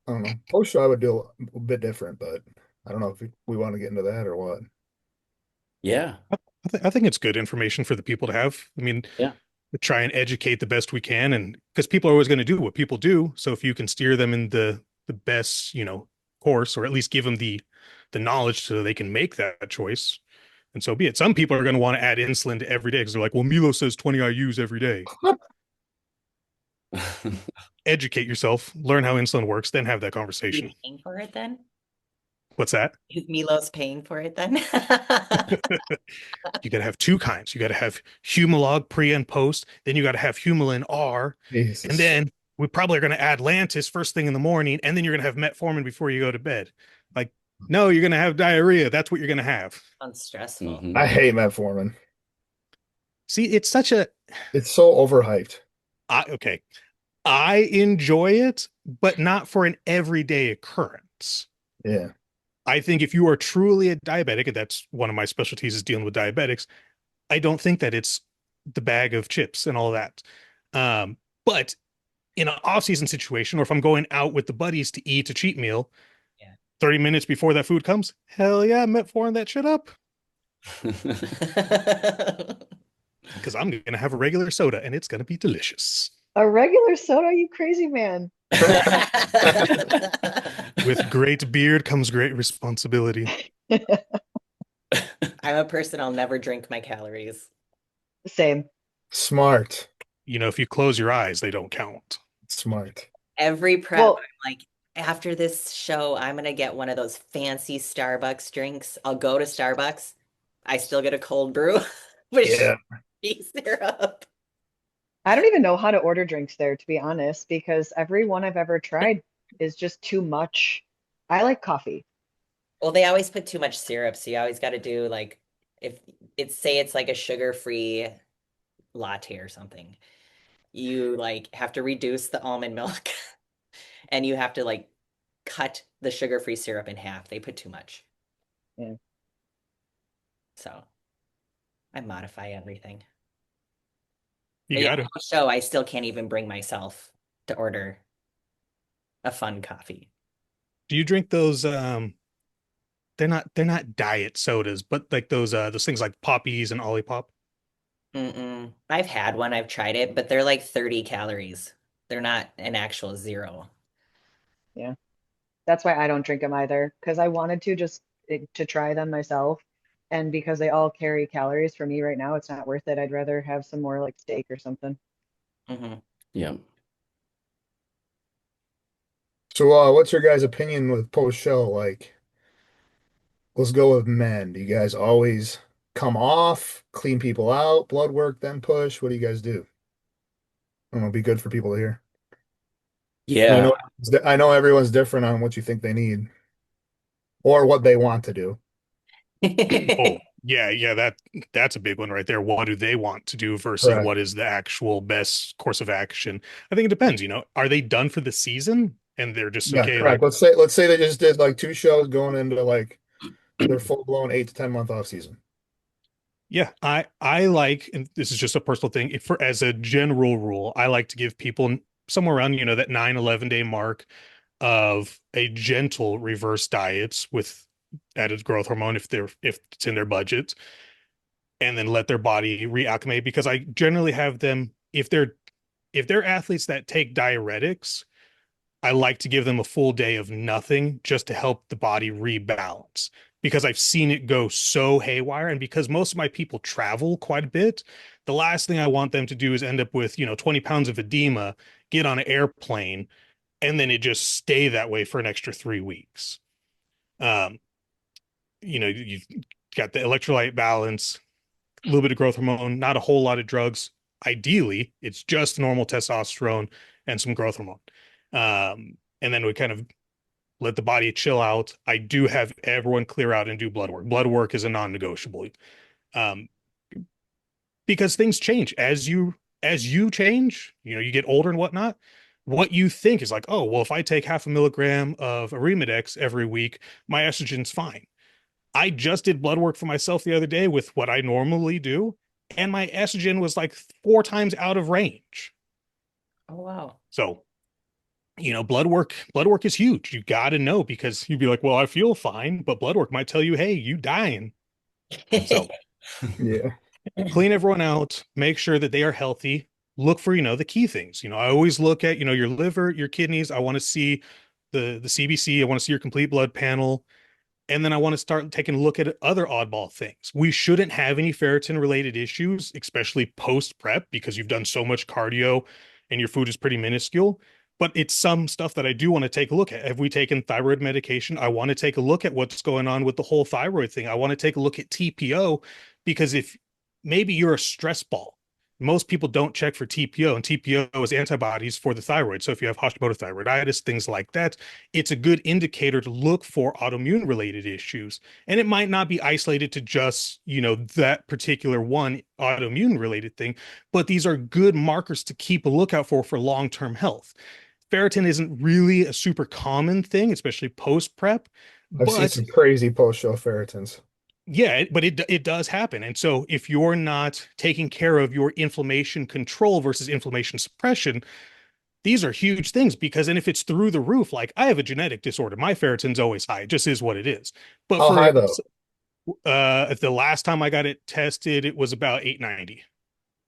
don't know. Post show I would do a bit different, but I don't know if we want to get into that or what. Yeah. I think it's good information for the people to have. I mean, Yeah. we try and educate the best we can, and because people are always going to do what people do. So if you can steer them in the best, course, or at least give them the knowledge so they can make that choice, and so be it. Some people are going to want to add insulin to every day because they're like, well, Milo says 20 IUs every day. Educate yourself, learn how insulin works, then have that You conversation. paying for it then? What's that? Is Milos paying for it then? You got to have two kinds. You got to have Humalog pre and post. Then you got to have Humulin R. Jesus. And then we probably are going to add Lantus first thing in the morning. And then you're going to have metformin before you go to bed. Like, no, you're going to have diarrhea. That's what you're going to have. Sounds stressful. Mhm. I hate metformin. See, it's such a, It's so overhyped. okay. I enjoy it, but not for an everyday occurrence. Yeah. I think if you are truly a diabetic, and that's one of my specialties is dealing with diabetics, I don't think that it's the bag of chips and all that. But in an off-season situation, or if I'm going out with the buddies to eat a cheat meal, Yeah. 30 minutes before that food comes, hell yeah, metformin that shit up. Because I'm going to have a regular soda, and it's going to be delicious. A regular soda, you crazy man. With great beard comes great responsibility. I'm a person, I'll never drink my calories. Same. Smart. If you close your eyes, they don't count. Smart. Every prep, Well- I'm like, after this show, I'm gonna get one of those fancy Starbucks drinks. I'll go to Starbucks. I still get a cold brew with Yeah. pea syrup. I don't even know how to order drinks there, to be honest, because every one I've ever tried is just too much. I like coffee. Well, they always put too much syrup, so you always got to do like if it's like a sugar-free latte or something. You like have to reduce the almond milk and you have to like cut the sugar-free syrup in half. They put too much. Yeah. So I modify everything. You But yeah, got to. on the show, I still can't even bring myself to order a fun coffee. Do you drink those? They're not diet sodas, but like those things like Poppies and Olipop. Mm-mm. I've had one, I've tried it, but they're like 30 calories. They're not an actual zero. Yeah. That's why I don't drink them either, because I wanted to just to try them myself. And because they all carry calories for me right now, it's not worth it. I'd rather have some more like steak or something. Hmm. Yeah. So, what's your guys' opinion with post show? Like, let's go with men. Do you guys always come off, clean people out, blood work, then push? What do you guys do? I don't know, be good for people to hear. And Yeah. I know everyone's different on what you think they need or what they want to do. Oh, yeah, that's a big one right there. What do they want to do versus Correct. what is the actual best course of action? I think it depends, are they done for the season and they're just Yeah, okay, correct. like, Let's say they just did like 2 shows going into like their full-blown 8 to 10 month off season. yeah, I like, and this is just a personal thing, if for as a general rule, I like to give people somewhere around, that 9-11 day mark of a gentle reverse diets with added growth hormone if it's in their budget, and then let their body reacclimate, because I generally have them, if they're athletes that take diuretics, I like to give them a full day of nothing just to help the body rebalance, because I've seen it go so haywire. And because most of my people travel quite a bit, the last thing I want them to do is end up with, 20 pounds of edema, get on an airplane, and then it just stay that way for an extra 3 weeks. Um, you've got the electrolyte balance, a little bit of growth hormone, not a whole lot of drugs. Ideally, it's just normal testosterone and some growth hormone. And then we kind of let the body chill out. I do have everyone clear out and do blood work. Blood work is a non-negotiable, um, because things change as you change. You get older and whatnot. What you think is like, oh, well, if I take 0.5 mg of Arimidex every week, my estrogen's fine. I just did blood work for myself the other day with what I normally do, and my estrogen was like 4 times out of range. Oh, wow. So, blood work is huge. You got to know, because you'd be like, well, I feel fine, but blood work might tell you, hey, you dying. So Yeah. clean everyone out, make sure that they are healthy. Look for, the key things. I always look at, your liver, your kidneys. I want to see the CBC. I want to see your complete blood panel. And then I want to start taking a look at other oddball things. We shouldn't have any ferritin related issues, especially post prep, because you've done so much cardio and your food is pretty minuscule. But it's some stuff that I do want to take a look at. Have we taken thyroid medication? I want to take a look at what's going on with the whole thyroid thing. I want to take a look at TPO, because if maybe you're a stress ball, most people don't check for TPO, and TPO is antibodies for the thyroid. So if you have Hashimoto thyroiditis, things like that, it's a good indicator to look for autoimmune related issues. And it might not be isolated to just, that particular one autoimmune related thing, but these are good markers to keep a lookout for long-term health. Ferritin isn't really a super common thing, especially post prep, I've seen but some crazy post-show ferritins. yeah, but it does happen. And so if you're not taking care of your inflammation control versus inflammation suppression, these are huge things, because then if it's through the roof, like I have a genetic disorder, my ferritin's always high. It just is what it is. But How high though? the last time I got it tested, it was about 890.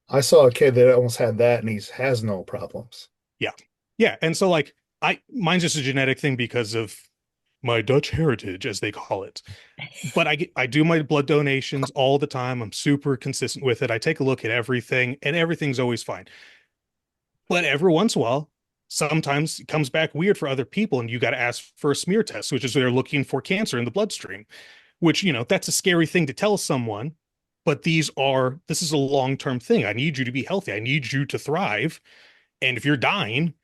I saw a kid that almost had that and he has no problems. Yeah. Yeah. And so like mine's just a genetic thing because of my Dutch heritage, as they call it. But I do my blood donations all the time. I'm super consistent with it. I take a look at everything, and everything's always fine. But every once in a while, sometimes it comes back weird for other people, and you got to ask for a smear test, which is they're looking for cancer in the bloodstream, which, that's a scary thing to tell someone. But this is a long-term thing. I need you to be healthy. I need you to thrive. And if you're dying,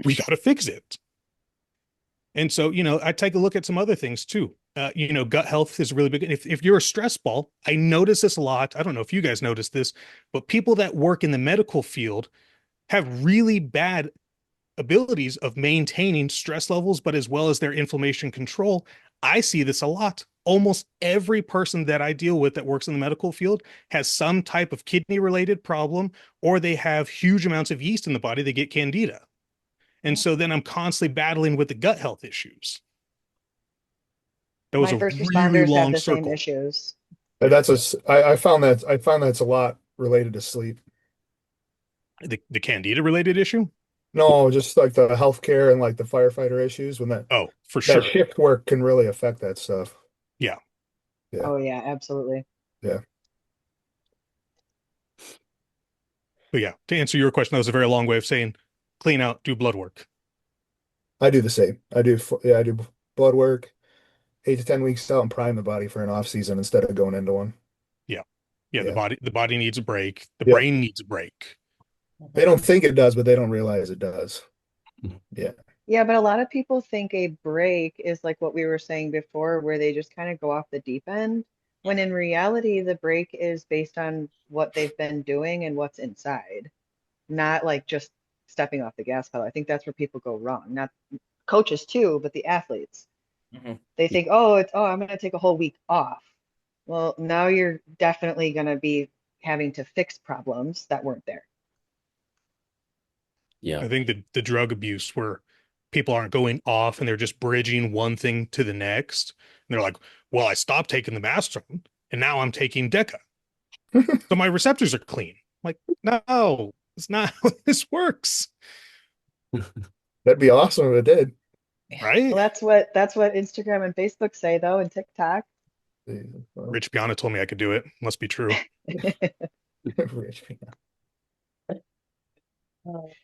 we got to fix it. And so, I take a look at some other things too. Gut health is really big. If you're a stress ball, I notice this a lot. I don't know if you guys notice this, but people that work in the medical field have really bad abilities of maintaining stress levels, but as well as their inflammation control. I see this a lot. Almost every person that I deal with that works in the medical field has some type of kidney related problem, or they have huge amounts of yeast in the body. They get candida. And so then I'm constantly battling with the gut health issues. That was My a first really responders have long the same circle. issues. But I found that's a lot related to sleep. The candida related issue? No, just like the healthcare and like the firefighter issues when Oh, for that sure. shift work can really affect that stuff. Yeah. Yeah. Oh yeah, absolutely. Yeah. But yeah, to answer your question, that was a very long way of saying clean out, do blood work. I do the same. I do blood work 8 to 10 weeks out and prime the body for an off season instead of going into one. Yeah. Yeah, Yeah. the body needs a break. The Yep. brain needs a break. They don't think it does, but they don't realize it does. Yeah. Yeah, but a lot of people think a break is like what we were saying before, where they just kind of go off the deep end, when in reality, the break is based on what they've been doing and what's inside, not like just stepping off the gas pedal. I think that's where people go wrong. Not coaches too, but the athletes. Mhm. They think, I'm going to take a whole week off. Well, now you're definitely going to be having to fix problems that weren't there. I Yeah. think the drug abuse where people aren't going off and they're just bridging one thing to the next. And they're like, well, I stopped taking the Mastron and now I'm taking Deca. So my receptors are clean. Like, no, it's not how this works. That'd be awesome if it did. Right? Well, that's what Instagram and Facebook say though, and TikTok. Well, Rich Piana told me I could do it. Must be true. Rich.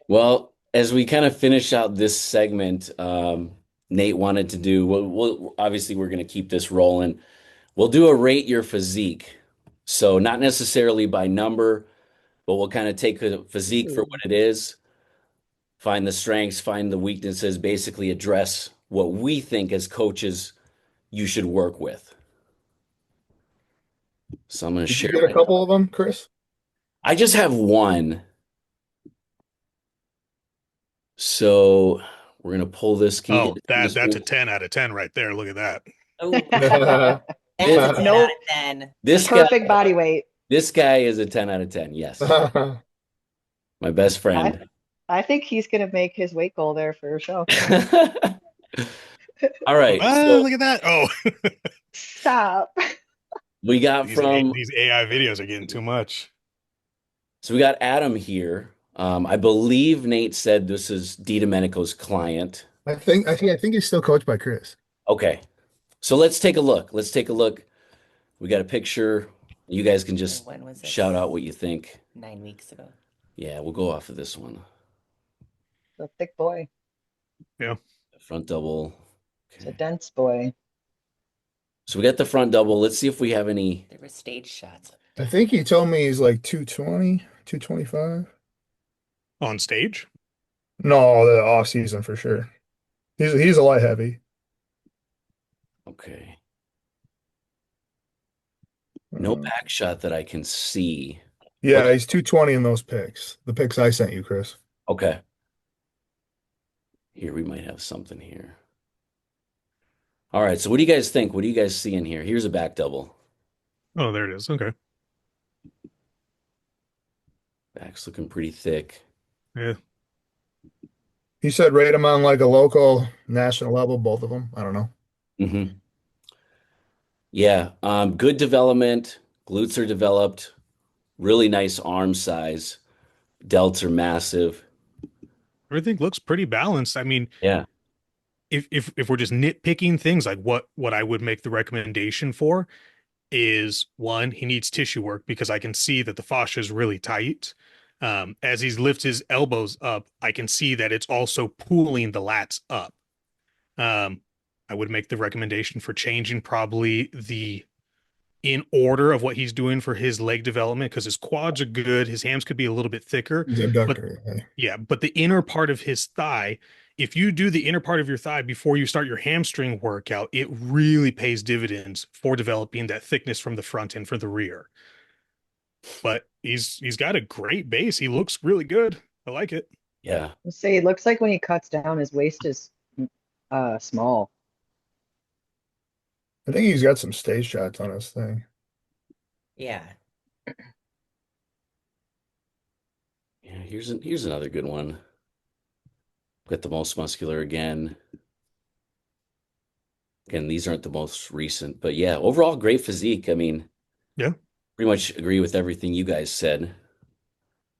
Well, as we kind of finish out this segment, Nate wanted to do, obviously we're going to keep this rolling. We'll do a rate your physique. So not necessarily by number, but we'll kind of take the physique for what it is, find the strengths, find the weaknesses, basically address what we think as coaches you should work with. So I'm going to Did you share get a my, couple of them, Chris? I just have one. So we're going to pull this. Can you Oh, hit that's this a 10 out of 10 right there. Look at that. Oh, that's a 10 out Nope. of 10. This Perfect guy, body weight. this guy is a 10 out of 10. Yes. My best friend. I think he's gonna make his weight goal there for sure. All right. Ah, So look at that. Oh, Stop. we got these, from these AI videos are getting too much. so we got Adam here. I believe Nate said this is DiDomenico's client. I think he's still coached by Chris. Okay. So let's take a look. Let's take a look. We got a picture. You guys can just When was this? shout out what you think. 9 weeks ago. Yeah, we'll go off of this one. The thick boy. Front double. It's a Okay. dense boy. So we got the front double. Let's see if we have any. There were stage shots. I think he told me he's like 220, 225. On stage? No, the off season for sure. He's a light heavy. Okay. No back shot that I can see. Yeah, he's 220 in those pics. The pics I sent you, Chris. Okay. Here we might have something here. All right. So what do you guys think? What do you guys see in here? Here's a back double. Oh, there it is. Okay. Back's looking pretty thick. Yeah. He said rate him on like a local, national level, both of them. I don't know. hmm Yeah. Good development. Glutes are developed. Really nice arm size. Delts are massive. Everything looks pretty balanced. I mean, Yeah. if we're just nitpicking things, like what I would make the recommendation for is, one, he needs tissue work because I can see that the fascia is really tight. As he lifts his elbows up, I can see that it's also pulling the lats up. I would make the recommendation for changing probably the in order of what he's doing for his leg development, because his quads are good. His hams could be a little bit thicker. He's abductor. Hey. Yeah, but the inner part of his thigh, if you do the inner part of your thigh before you start your hamstring workout, it really pays dividends for developing that thickness from the front and for the rear. But he's got a great base. He looks really good. I like it. Yeah. Let's say it looks like when he cuts down, his waist is small. I think he's got some stage shots on his thing. Yeah. Yeah. Here's another good one. Got the most muscular again. Again, these aren't the most recent, but yeah, overall great physique. I mean, Yeah. pretty much agree with everything you guys said.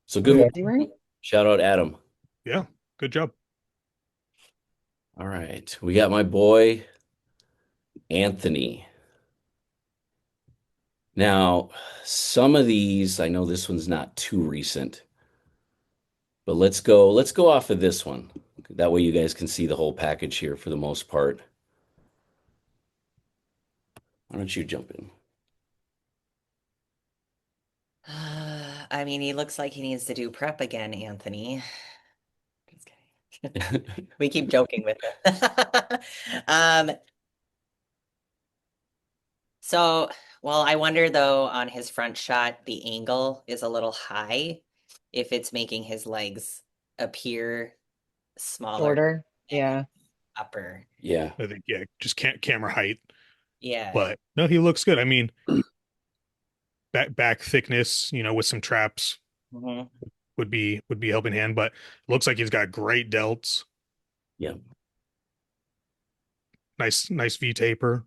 So Yeah. good. Is he wearing? Shout out Adam. Yeah. Good job. All right. We got my boy Anthony. Now, some of these, I know this one's not too recent, but let's go off of this one. That way you guys can see the whole package here for the most part. Why don't you jump in? I mean, he looks like he needs to do prep again, Anthony. Just kidding. We keep joking with it. So, well, I wonder though, on his front shot, the angle is a little high if it's making his legs appear smaller Shorter. than Yeah. upper. Yeah. I think, yeah, just can't camera height. Yeah. But no, he looks good. I mean, back thickness, with some traps Mhm. would be helping hand, but looks like he's got great delts. Yeah. Nice V taper.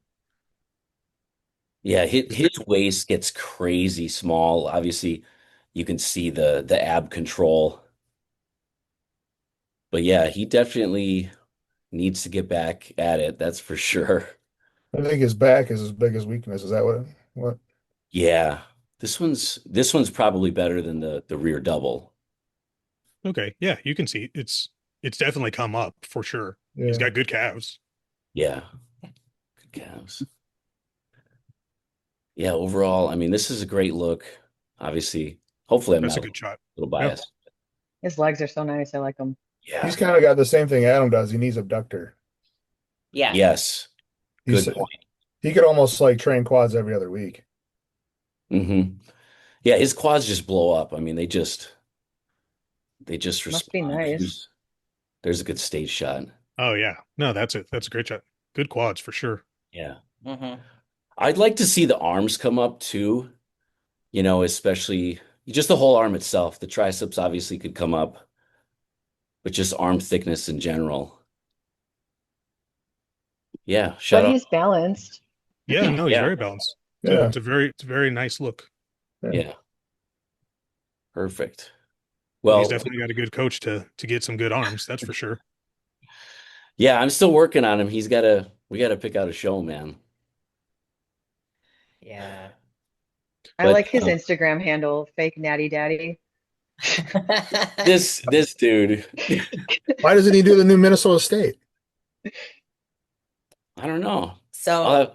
Yeah, his waist gets crazy small. Obviously, you can see the ab control. But yeah, he definitely needs to get back at it. That's for sure. I think his back is his biggest weakness. Is that what? Yeah. This one's probably better than the rear double. Okay, yeah, you can see it's definitely come up for sure. He's Yeah. got good calves. Yeah. Good calves. Yeah, overall, I mean, this is a great look. Obviously, hopefully I'm That's not a good shot. a little Yeah. biased. His legs are so nice. I like them. Yeah. He's kind of got the same thing Adam does. He needs abductor. Yeah. Yes. He's, Good point. he could almost like train quads every other week. Yeah, his quads just blow up. I mean, they just Must be respond. nice. There's a good stage shot. Oh yeah. No, that's it. That's a great shot. Good quads for sure. Yeah. Hmm. I'd like to see the arms come up too, especially just the whole arm itself. The triceps obviously could come up, but just arm thickness in general. Yeah, shout But out. he's balanced. Yeah, no, he's Yeah. very balanced. Yeah. It's a very nice look. Yeah. Perfect. He's Well, definitely got a good coach to get some good arms, that's for sure. yeah, I'm still working on him. We gotta pick out a show, man. Yeah. I But like his Instagram handle, fake natty daddy. this dude, Why doesn't he do the new Minnesota State? I don't know. So,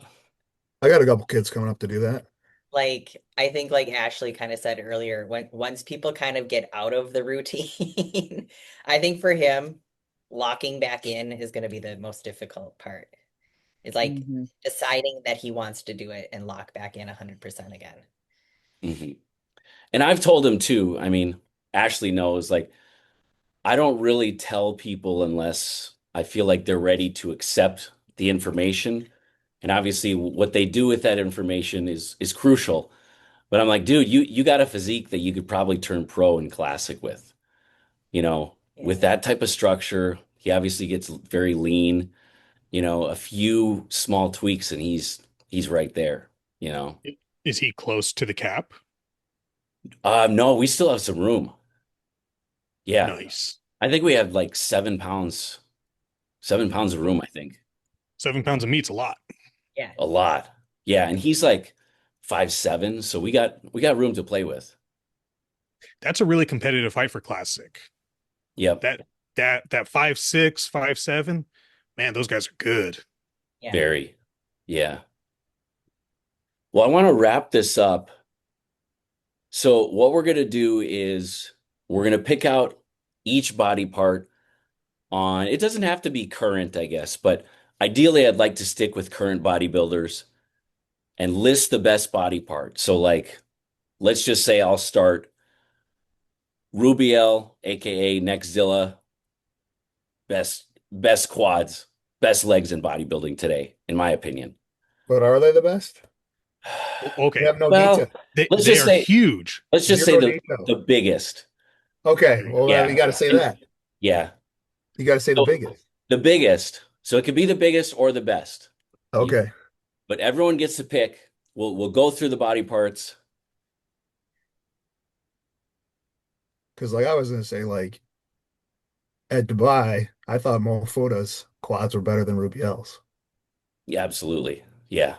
I got a couple kids coming up to do that. like, I think, like Ashley kind of said earlier, once people kind of get out of the routine, I think for him, locking back in is going to be the most difficult part. It's like Mhm. deciding that he wants to do it and lock back in 100% again. Mhm. And I've told him too. I mean, Ashley knows, like, I don't really tell people unless I feel like they're ready to accept the information. And obviously, what they do with that information is crucial. But I'm like, dude, you got a physique that you could probably turn pro in classic with. With Yeah. that type of structure, he obviously gets very lean. A few small tweaks and he's right there, you know. Is he close to the cap? No, we still have some room. Yeah. Nice. I think we have like 7 pounds of room, I think. 7 pounds of meat's a lot. Yeah. A lot. Yeah, and he's like 5'7", so we got room to play with. That's a really competitive height for classic. Yep. That 5'6", 5'7", man, those guys are good. Yeah. Very. Yeah. Well, I want to wrap this up. So what we're going to do is we're going to pick out each body part it doesn't have to be current, I guess, but ideally I'd like to stick with current bodybuilders and list the best body part. So like, let's just say I'll start Rubiel, aka Nexzilla, best quads, best legs in bodybuilding today, in my opinion. But are they the best? They Okay. have no Well, detail. let's They just are say huge. let's just say Zero the detail. the biggest. Okay, well, Yeah. you got to say that. Yeah, You got to say the So- biggest. the biggest. So it could be the biggest or the best. Okay. But everyone gets to pick. We'll go through the body parts. Because like I was gonna say, like at Dubai, I thought Mo Foda's quads were better than Rubiel's. Yeah, absolutely. Yeah.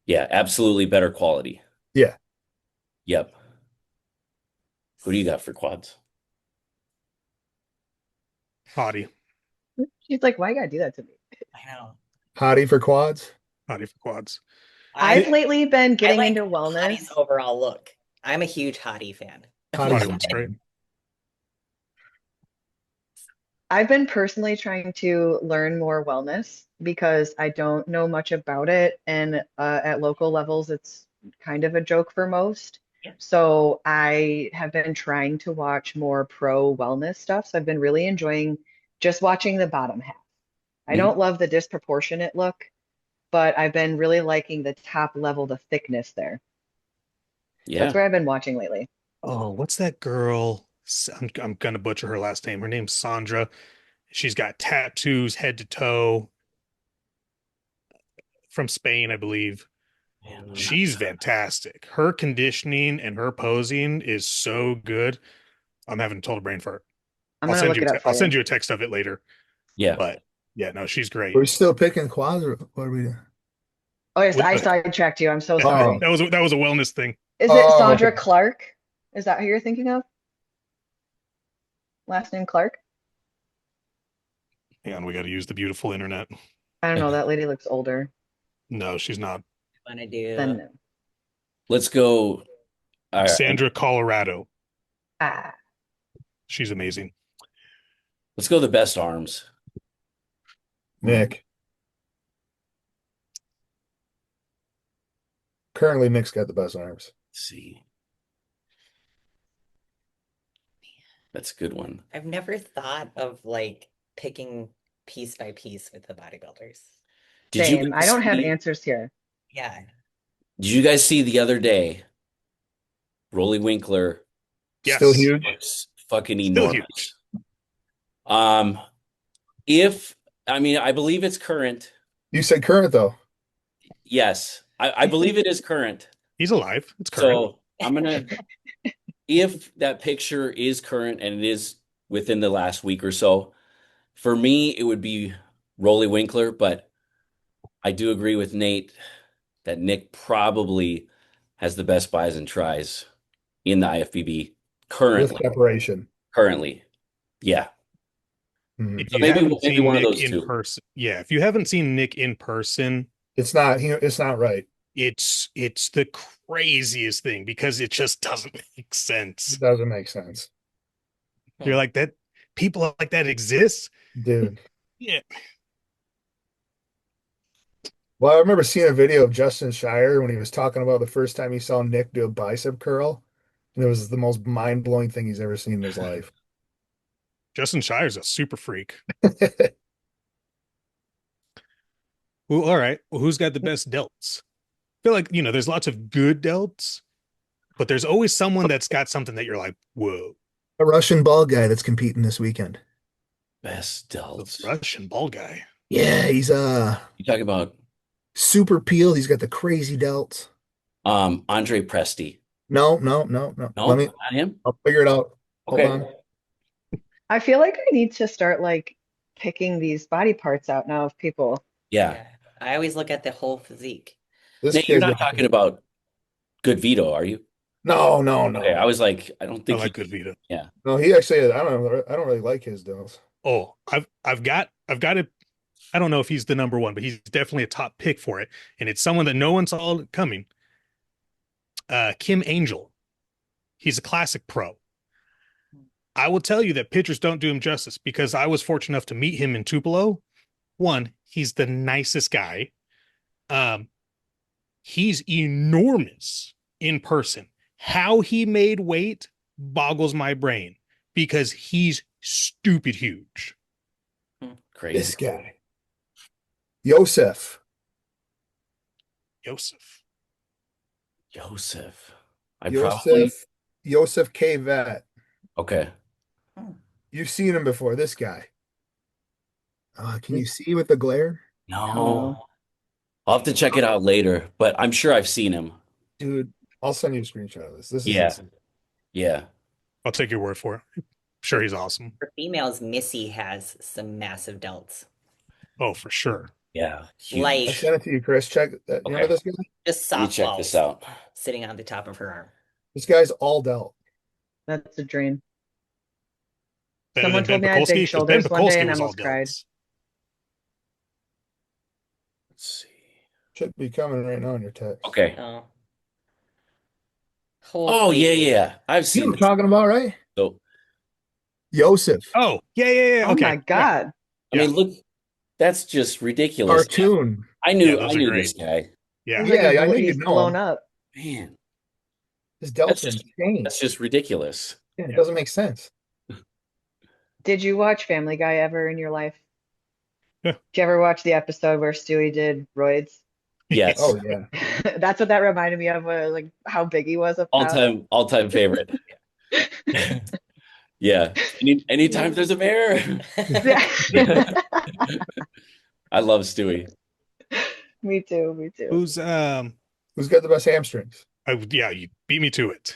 Yeah, absolutely better quality. Yeah. Yep. Who do you got for quads? Hottie. She's like, why you gotta do that to me? I know. Hottie for quads. Hottie for quads. I've I lately been I getting like into wellness. Hottie's overall look. I'm a huge Hottie fan. Hottie's Hottie looks great. I've been personally trying to learn more wellness because I don't know much about it. And at local levels, it's kind of a joke for most. Yeah. So I have been trying to watch more pro wellness stuff. So I've been really enjoying just watching the bottom half. I Mhm. don't love the disproportionate look, but I've been really liking the top level, the thickness there. So Yeah. that's where I've been watching lately. Oh, what's that girl? I'm gonna butcher her last name. Her name's Sandra. She's got tattoos head to toe from Spain, I believe. Man, I'm not She's sure. fantastic. Her conditioning and her posing is so good. I'm having a total brain fart. I'm gonna look it up for I'll send you. you a text of it later. Yeah. But yeah, no, she's great. Are we still picking quads or what are we doing? Oh yes, With I the- sidetracked you. I'm so yeah, sorry. that was a wellness thing. Is it Oh, Sandra okay. Clark? Is that who you're thinking of? Last name Clark? Hang on, we got to use the beautiful internet. I don't know. That lady looks older No, she's not. Want to than do no. Let's go. All right. Sandra Colorado. Ah, She's amazing. Let's go the best arms. Nick. Currently, Nick's got the best arms. Let's see. That's a good one. I've never thought of like picking piece by piece with the bodybuilders. Did you same. I guys don't have see, answers here. Yeah. did you guys see the other day? Rolly Winkler Yes. Still huge. looks fucking Still enormous. huge. Um, I mean, I believe it's current. You said current though. Yes, I believe it is current. He's alive. It's current. So I'm gonna, if that picture is current and it is within the last week or so, for me, it would be Rolly Winkler, but I do agree with Nate that Nick probably has the best buys and tries in the IFBB With currently. preparation. Currently, yeah. Mhm. If So you maybe haven't maybe seen one of Nick those in two. person, yeah, if you haven't seen Nick in person, It's not right. it's the craziest thing because it just doesn't make sense. It doesn't make sense. You're like that. People like that exist. Dude. Yeah. Well, I remember seeing a video of Justin Shire when he was talking about the first time he saw Nick do a bicep curl. And it was the most mind-blowing thing he's ever seen in his life. Justin Shire's a super freak. Well, all right. Well, who's got the best delts? I feel like, there's lots of good delts, but there's always someone that's got something that you're like, whoa, A Russian bald guy that's competing this weekend. Best the delts. Russian bald guy. Yeah, he's You talking about super peeled. He's got the crazy delts. Andre Presti? No. No, Let me not him. I'll figure it out. Hold Okay. on. I feel like I need to start like picking these body parts out now of people. Yeah. Yeah. I always look at the whole physique. This Nate, you're kid not talking about Good Vito, are you? No. Okay, I was like, I don't I think like Good Vita. No, he actually I don't really like his delts. Oh, I've got it. I don't know if he's the number one, but he's definitely a top pick for it. And it's someone that no one saw coming. Kim Angel. He's a classic pro. I will tell you that pictures don't do him justice because I was fortunate enough to meet him in Tupelo. One, he's the nicest guy. He's enormous in person. How he made weight boggles my brain because he's stupid huge. crazy. This guy. Yosef. Joseph. Joseph. I probably Yosef K. Vet. okay. You've seen him before, this guy. Can you see with the glare? No. I'll have to check it out later, but I'm sure I've seen him. Dude, I'll send you a screenshot of this. This is Yeah. insane. Yeah. I'll take your word for it. sure he's awesome. For females, Missy has some massive delts. Oh, for sure. Yeah, Like- I huge. sent it to you, Chris. Check that. You Okay. remember this guy? Just Let me soft check this balls out. sitting on the top of her arm. This guy's all dealt. That's a dream. Better Someone than Ben told me I had big Pakulski, 'cause Ben shoulders one day Pakulski and I was all almost cried. delts. Let's see. Should be coming right now in your text. Okay. Oh. Oh, Holy- yeah. I've You know seen what I'm this. talking about, right? So, Yosef. Oh, yeah. Oh Okay. my Yeah. God. I mean, look, that's just ridiculous. Cartoon. I knew Yeah, those I are knew great. this guy. Yeah. He's like Yeah, his I knew booty's you'd know blown him. up. Man, His delts are That's insane. that's just ridiculous. Yeah, it doesn't make sense. Did you watch Family Guy ever in your life? Yeah. Did you ever watch the episode where Stewie did roids? Yes. Oh yeah. That's what that reminded me of, like how big he was up top. All-time favorite. Yeah. Anytime there's a bear. Yeah. I love Stewie. Me too. Who's Who's got the best hamstrings? yeah, you beat me to it.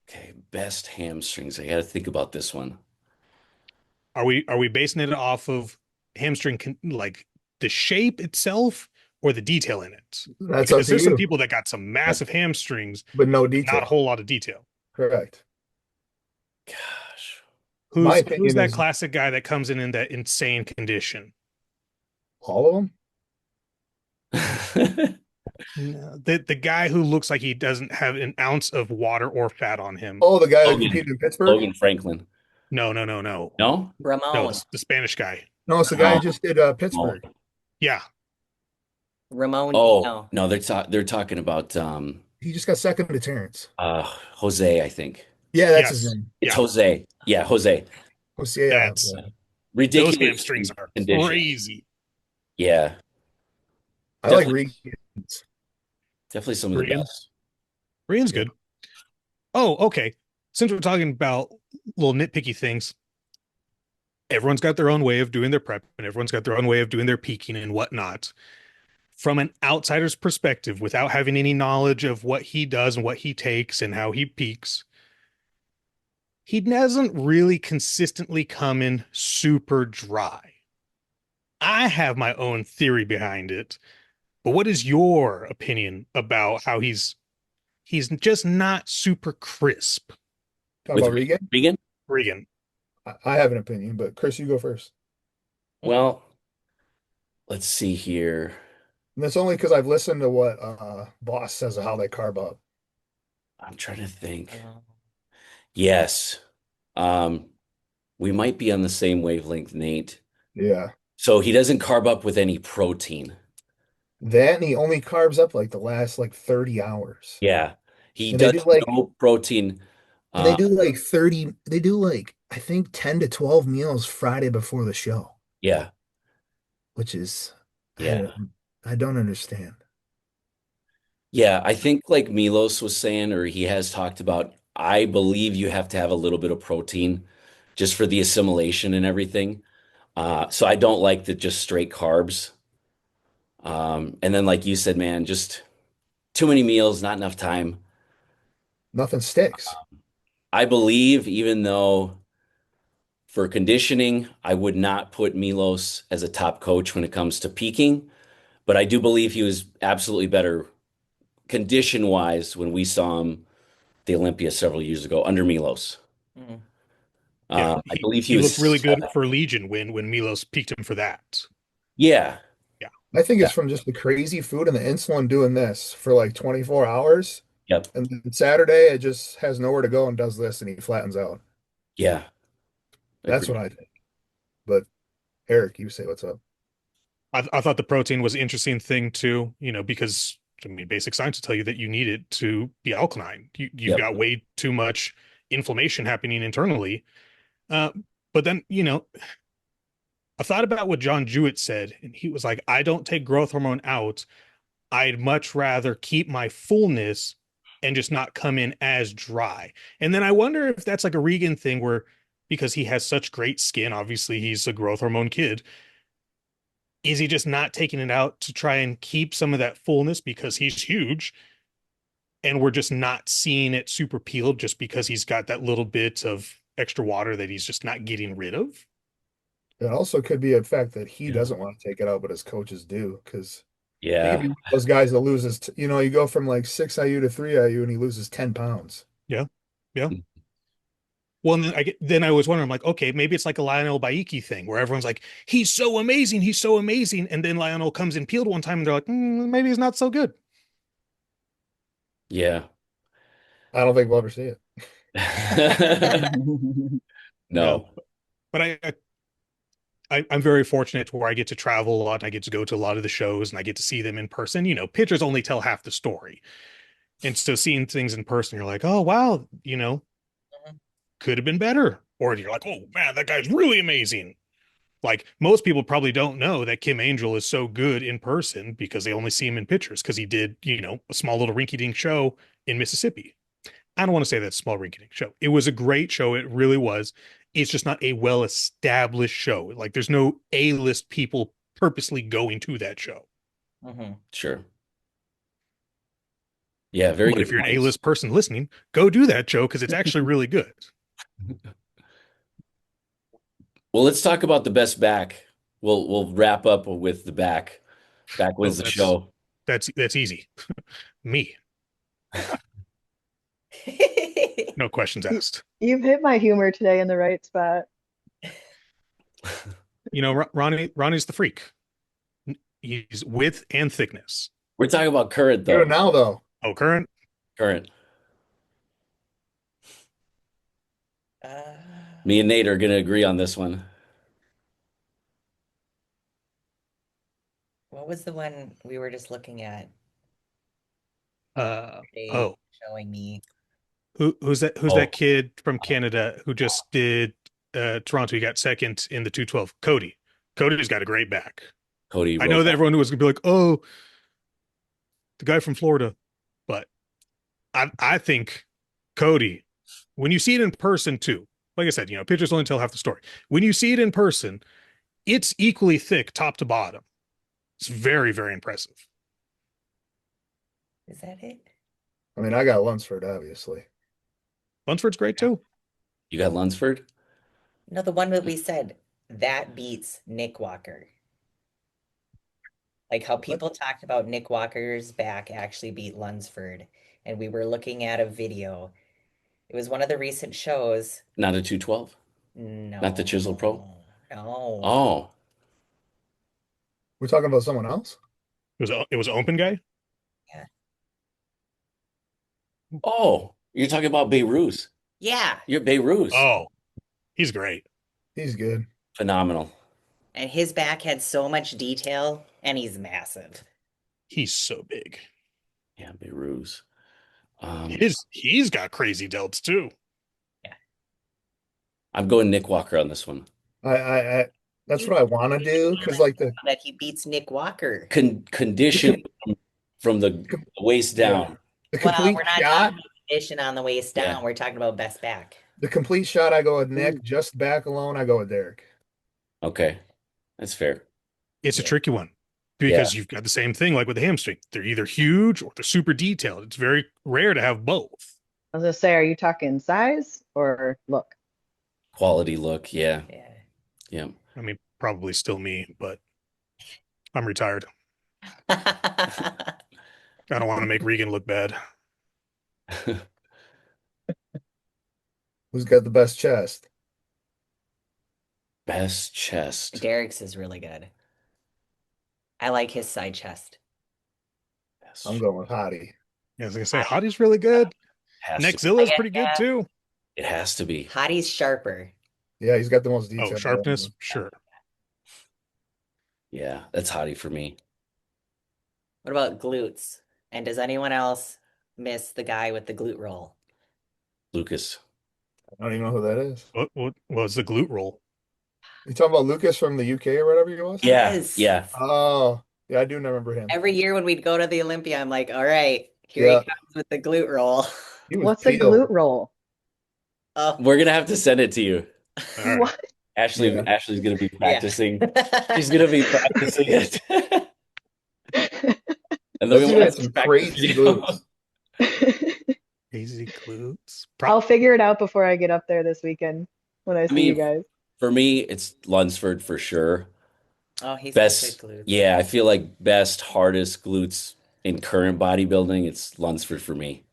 Okay, best hamstrings. I got to think about this one. Are we basing it off of like the shape itself or the detail in it? That's up Because to there's some you. people that got some massive hamstrings, But no not detail. a whole lot of detail. Correct. Gosh. My Who's opinion that is- classic guy that comes in that insane condition? All of them? The guy who looks like he doesn't have an ounce of water or fat on him. Oh, the guy that Logan. competed in Pittsburgh? Logan Franklin. No. No? No, Ramon. the Spanish guy. No, it's the guy Oh. who just did Pittsburgh. Yeah. Ramon Oh, Dino. no, they're talking about He just got second to Terrence. Jose, I think. Yeah, that's Yes. his name. It's Yeah. Jose. Yeah, Jose. Jose. That's Yeah. Ridiculous those hamstrings are condition. crazy. Yeah, I like Definitely. Regan. definitely some of the Regan? best. Brian's good. Oh, okay. Since we're talking about little nitpicky things, everyone's got their own way of doing their prep and everyone's got their own way of doing their peaking and whatnot. From an outsider's perspective, without having any knowledge of what he does and what he takes and how he peaks, he doesn't really consistently come in super dry. I have my own theory behind it, but what is your opinion about how he's just not super crisp? Talking With about Regan? Regan? Regan. I have an opinion, but Chris, you go first. Well, let's see here. And that's only because I've listened to what Boss says of how they carb up. I'm trying to think. Uh, Yes. We might be on the same wavelength, Nate. Yeah. So he doesn't carb up with any protein. That and he only carbs up like the last 30 hours. Yeah. He And they does do, like- no protein. And they do I think 10 to 12 meals Friday before the show, Yeah. which is Yeah. I don't understand. Yeah, I think like Milos was saying, or he has talked about, I believe you have to have a little bit of protein just for the assimilation and everything. So I don't like the just straight carbs. And then like you said, man, just too many meals, not enough time. Nothing sticks. I believe even though for conditioning, I would not put Milos as a top coach when it comes to peaking, but I do believe he was absolutely better condition wise when we saw him at the Olympia several years ago under Milos. mm. Yeah, I believe he he looked was really good for Legion when Milos peaked him for that. Yeah, I think it's from just the crazy food and the insulin doing this for 24 hours. yep, And then Saturday, it just has nowhere to go and does this and he flattens out. yeah. That's Agreed. what I think. But Eric, you say what's up. I thought the protein was an interesting thing too, because I mean, basic science will tell you that you need it to be alkaline. You've Yep. got way too much inflammation happening internally. But then, I thought about what John Jewett said, and he was like, I don't take growth hormone out. I'd much rather keep my fullness and just not come in as dry. And then I wonder if that's like a Regan thing where, because he has such great skin, obviously he's a growth hormone kid. Is he just not taking it out to try and keep some of that fullness because he's huge? And we're just not seeing it super peeled just because he's got that little bit of extra water that he's just not getting rid of. It also could be a fact that he Yeah. doesn't want to take it out, but his coaches do, because he could Yeah. be one of those guys that loses, you go from like 6 IU to 3 IU and he loses 10 pounds. Yeah. Well, and then I was wondering, like, okay, maybe it's like a Lionel Baiki thing where everyone's like, he's so amazing, and then Lionel comes in peeled one time, and they're like, maybe he's not so good. Yeah. I don't think we'll ever see it. No. But I'm very fortunate to where I get to travel a lot. And I get to go to a lot of the shows, and I get to see them in person. Pictures only tell half the story, and so seeing things in person, you're like, oh wow, could have been better, or you're like, oh man, that guy's really amazing. Like most people probably don't know that Kim Angel is so good in person because they only see him in pictures because he did, a small little rinky-dink show in Mississippi. I don't want to say that's a small rinky-dink show. It was a great show. It really was. It's just not a well-established show. Like there's no A-list people purposely going to that show. Sure. Yeah, very But good if you're an points. A-list person listening, go do that show because it's actually really good. Well, let's talk about the best back. We'll wrap up with the back. Back wins the that's- show. That's easy. Me. No questions asked. You've hit my humor today in the right spot. Ronnie's the freak. He's width and thickness. We're talking about current Do it though. now, though. Oh, current. Current. Uh, Me and Nate are gonna agree on this one. what was the one we were just looking at? They Oh, showing me. who's that? Who's Oh. that kid from Canada who just did Toronto? He got second in the 212. Cody. Cody's got a great back. Cody. I know that everyone was gonna be like, oh, the guy from Florida, but I think Cody, when you see it in person too, like I said, pictures only tell half the story. When you see it in person, it's equally thick top to bottom. It's very, very impressive. Is that it? I mean, I got Lunsford, obviously. Lunsford's great too. You got Lunsford? No, the one that we said that beats Nick Walker. Like how people talked about Nick Walker's back actually beat Lunsford. And we were looking at a video. It was one of the recent shows. Not a 212? No. Not the Chisel Pro? No. Oh. We're talking about someone else? It was an open guy. Oh, you're talking about Beirut. Yeah. You're Beirut. Oh, he's great. He's good. Phenomenal. And his back had so much detail, and he's massive. He's so big. Yeah, Beirut. He's got crazy delts too. I'm going Nick Walker on this one. I that's what I want to do, because like That he beats Nick Walker. Condition from the waist down. the Well, complete we're not shot, talking about condition on the waist down. Yeah. We're talking about best back. the complete shot, I go with Nick. Just back alone, I go with Derek. Okay. That's fair. It's a Yeah. tricky one because you've got the same thing like with the hamstring. They're either huge or they're super detailed. It's very rare to have both. I was gonna say, are you talking size or look? Quality look. Yeah. Yeah. Yeah. I mean, probably still me, but I'm retired. I don't want to make Regan look bad. Who's got the best chest? Best chest. Derek's is really good. I like his side chest. Best I'm going with Hottie. Yeah, I was gonna say Hottie's really good. has to- Nexzilla's pretty good Yeah. too. It has to be. Hottie's sharper. Yeah, he's got the most detail. Oh, sharpness, sure. Yeah, that's Hottie for me. What about glutes? And does anyone else miss the guy with the glute roll? Lucas. I don't even know who that is. What was the glute roll? You talking about Lucas from the UK or whatever he was? Yeah. Yes. Yeah. Oh, yeah, I do remember him. Every year when we'd go to the Olympia, I'm like, all right, here Yeah. he comes with the glute roll. He was What's a peeled. glute roll? Oh, We're gonna have to send it to you. All right. What? Ashley. Yeah. Ashley's gonna be yeah. practicing. She's gonna be practicing it. And then This we dude want had to some practice crazy video. glutes. Crazy glutes. I'll figure it out before I get up there this weekend when I I see you mean, guys. for me, it's Lunsford for sure. Oh, he's got Best, good glutes. yeah, I feel like best, hardest glutes in current bodybuilding, it's Lunsford for me.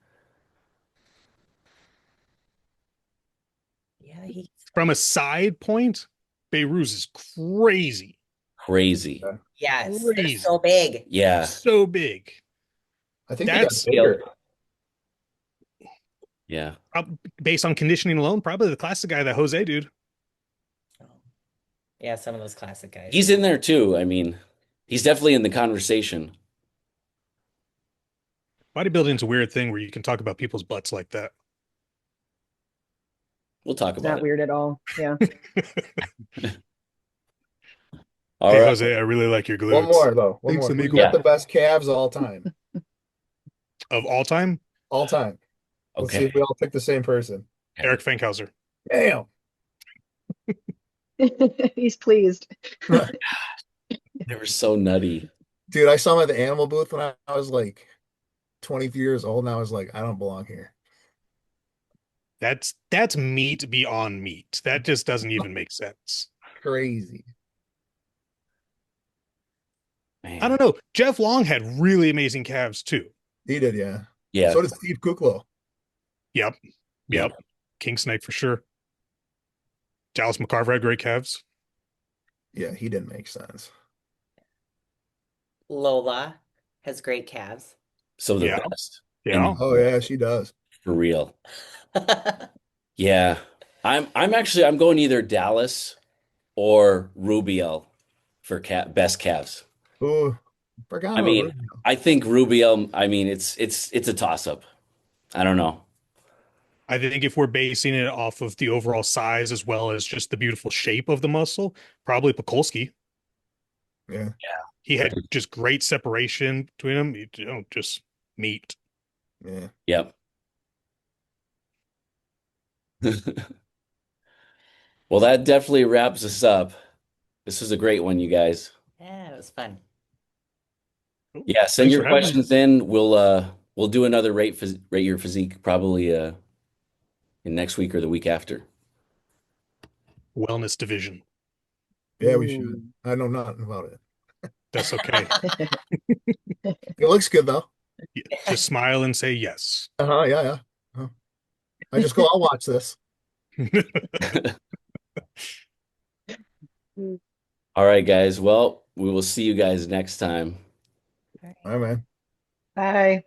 Yeah, he. From a side point, Beirut is crazy. Crazy. Yes, they're Crazy. so big. Yeah. So big. I think they got That's bigger. Yeah. based on conditioning alone, probably the classic guy, that Jose dude. Oh. Yeah, some of those classic guys. He's in there too. I mean, he's definitely in the conversation. Bodybuilding's a weird thing where you can talk about people's butts like that. We'll talk It's about not it. weird at all. Yeah. All Hey, right. Jose, I really like your glutes. One more though. One Thanks, more. Who's amigo. got the best calves all time? Of all time, All time. Let's see if Okay. we all pick the same person. Eric Fankhauser. Damn. He's pleased. They were so nutty. Dude, I saw him at the animal booth when I was like 23 years old, and I was like, I don't belong here. That's meat beyond meat. That just doesn't even make sense. Crazy. I Man. don't know. Jeff Long had really amazing calves too. He did, yeah. Yeah. So did Steve Kuklo. Yep. Yeah. Yep. King Snake for sure. Dallas McCarver had great calves. Yeah, he didn't make sense. Lola has great calves. So the Yeah. best. Yeah. Oh yeah, she does. For real. Yeah. I'm going either Dallas or Rubiel for best calves. Oh, forgot I about mean, Rubio. I think Rubiel, I mean, it's a toss-up. I don't know. I think if we're basing it off of the overall size as well as just the beautiful shape of the muscle, probably Pekulski. Yeah. He had just great separation between them. Just meat. Yeah. Yep. Well, that definitely wraps us up. This was a great one, you guys. Yeah, it was fun. Yeah, send Thanks your for having me. questions in. We'll do another rate your physique probably in next week or the week after. Wellness division. Yeah, we should. I know nothing about it. That's okay. It looks good though. Just smile and say yes. Uh-huh, yeah, yeah. Uh-huh. I just go, I'll watch this. All right, guys. Well, we will see you guys next time. All right. All right, man. Bye.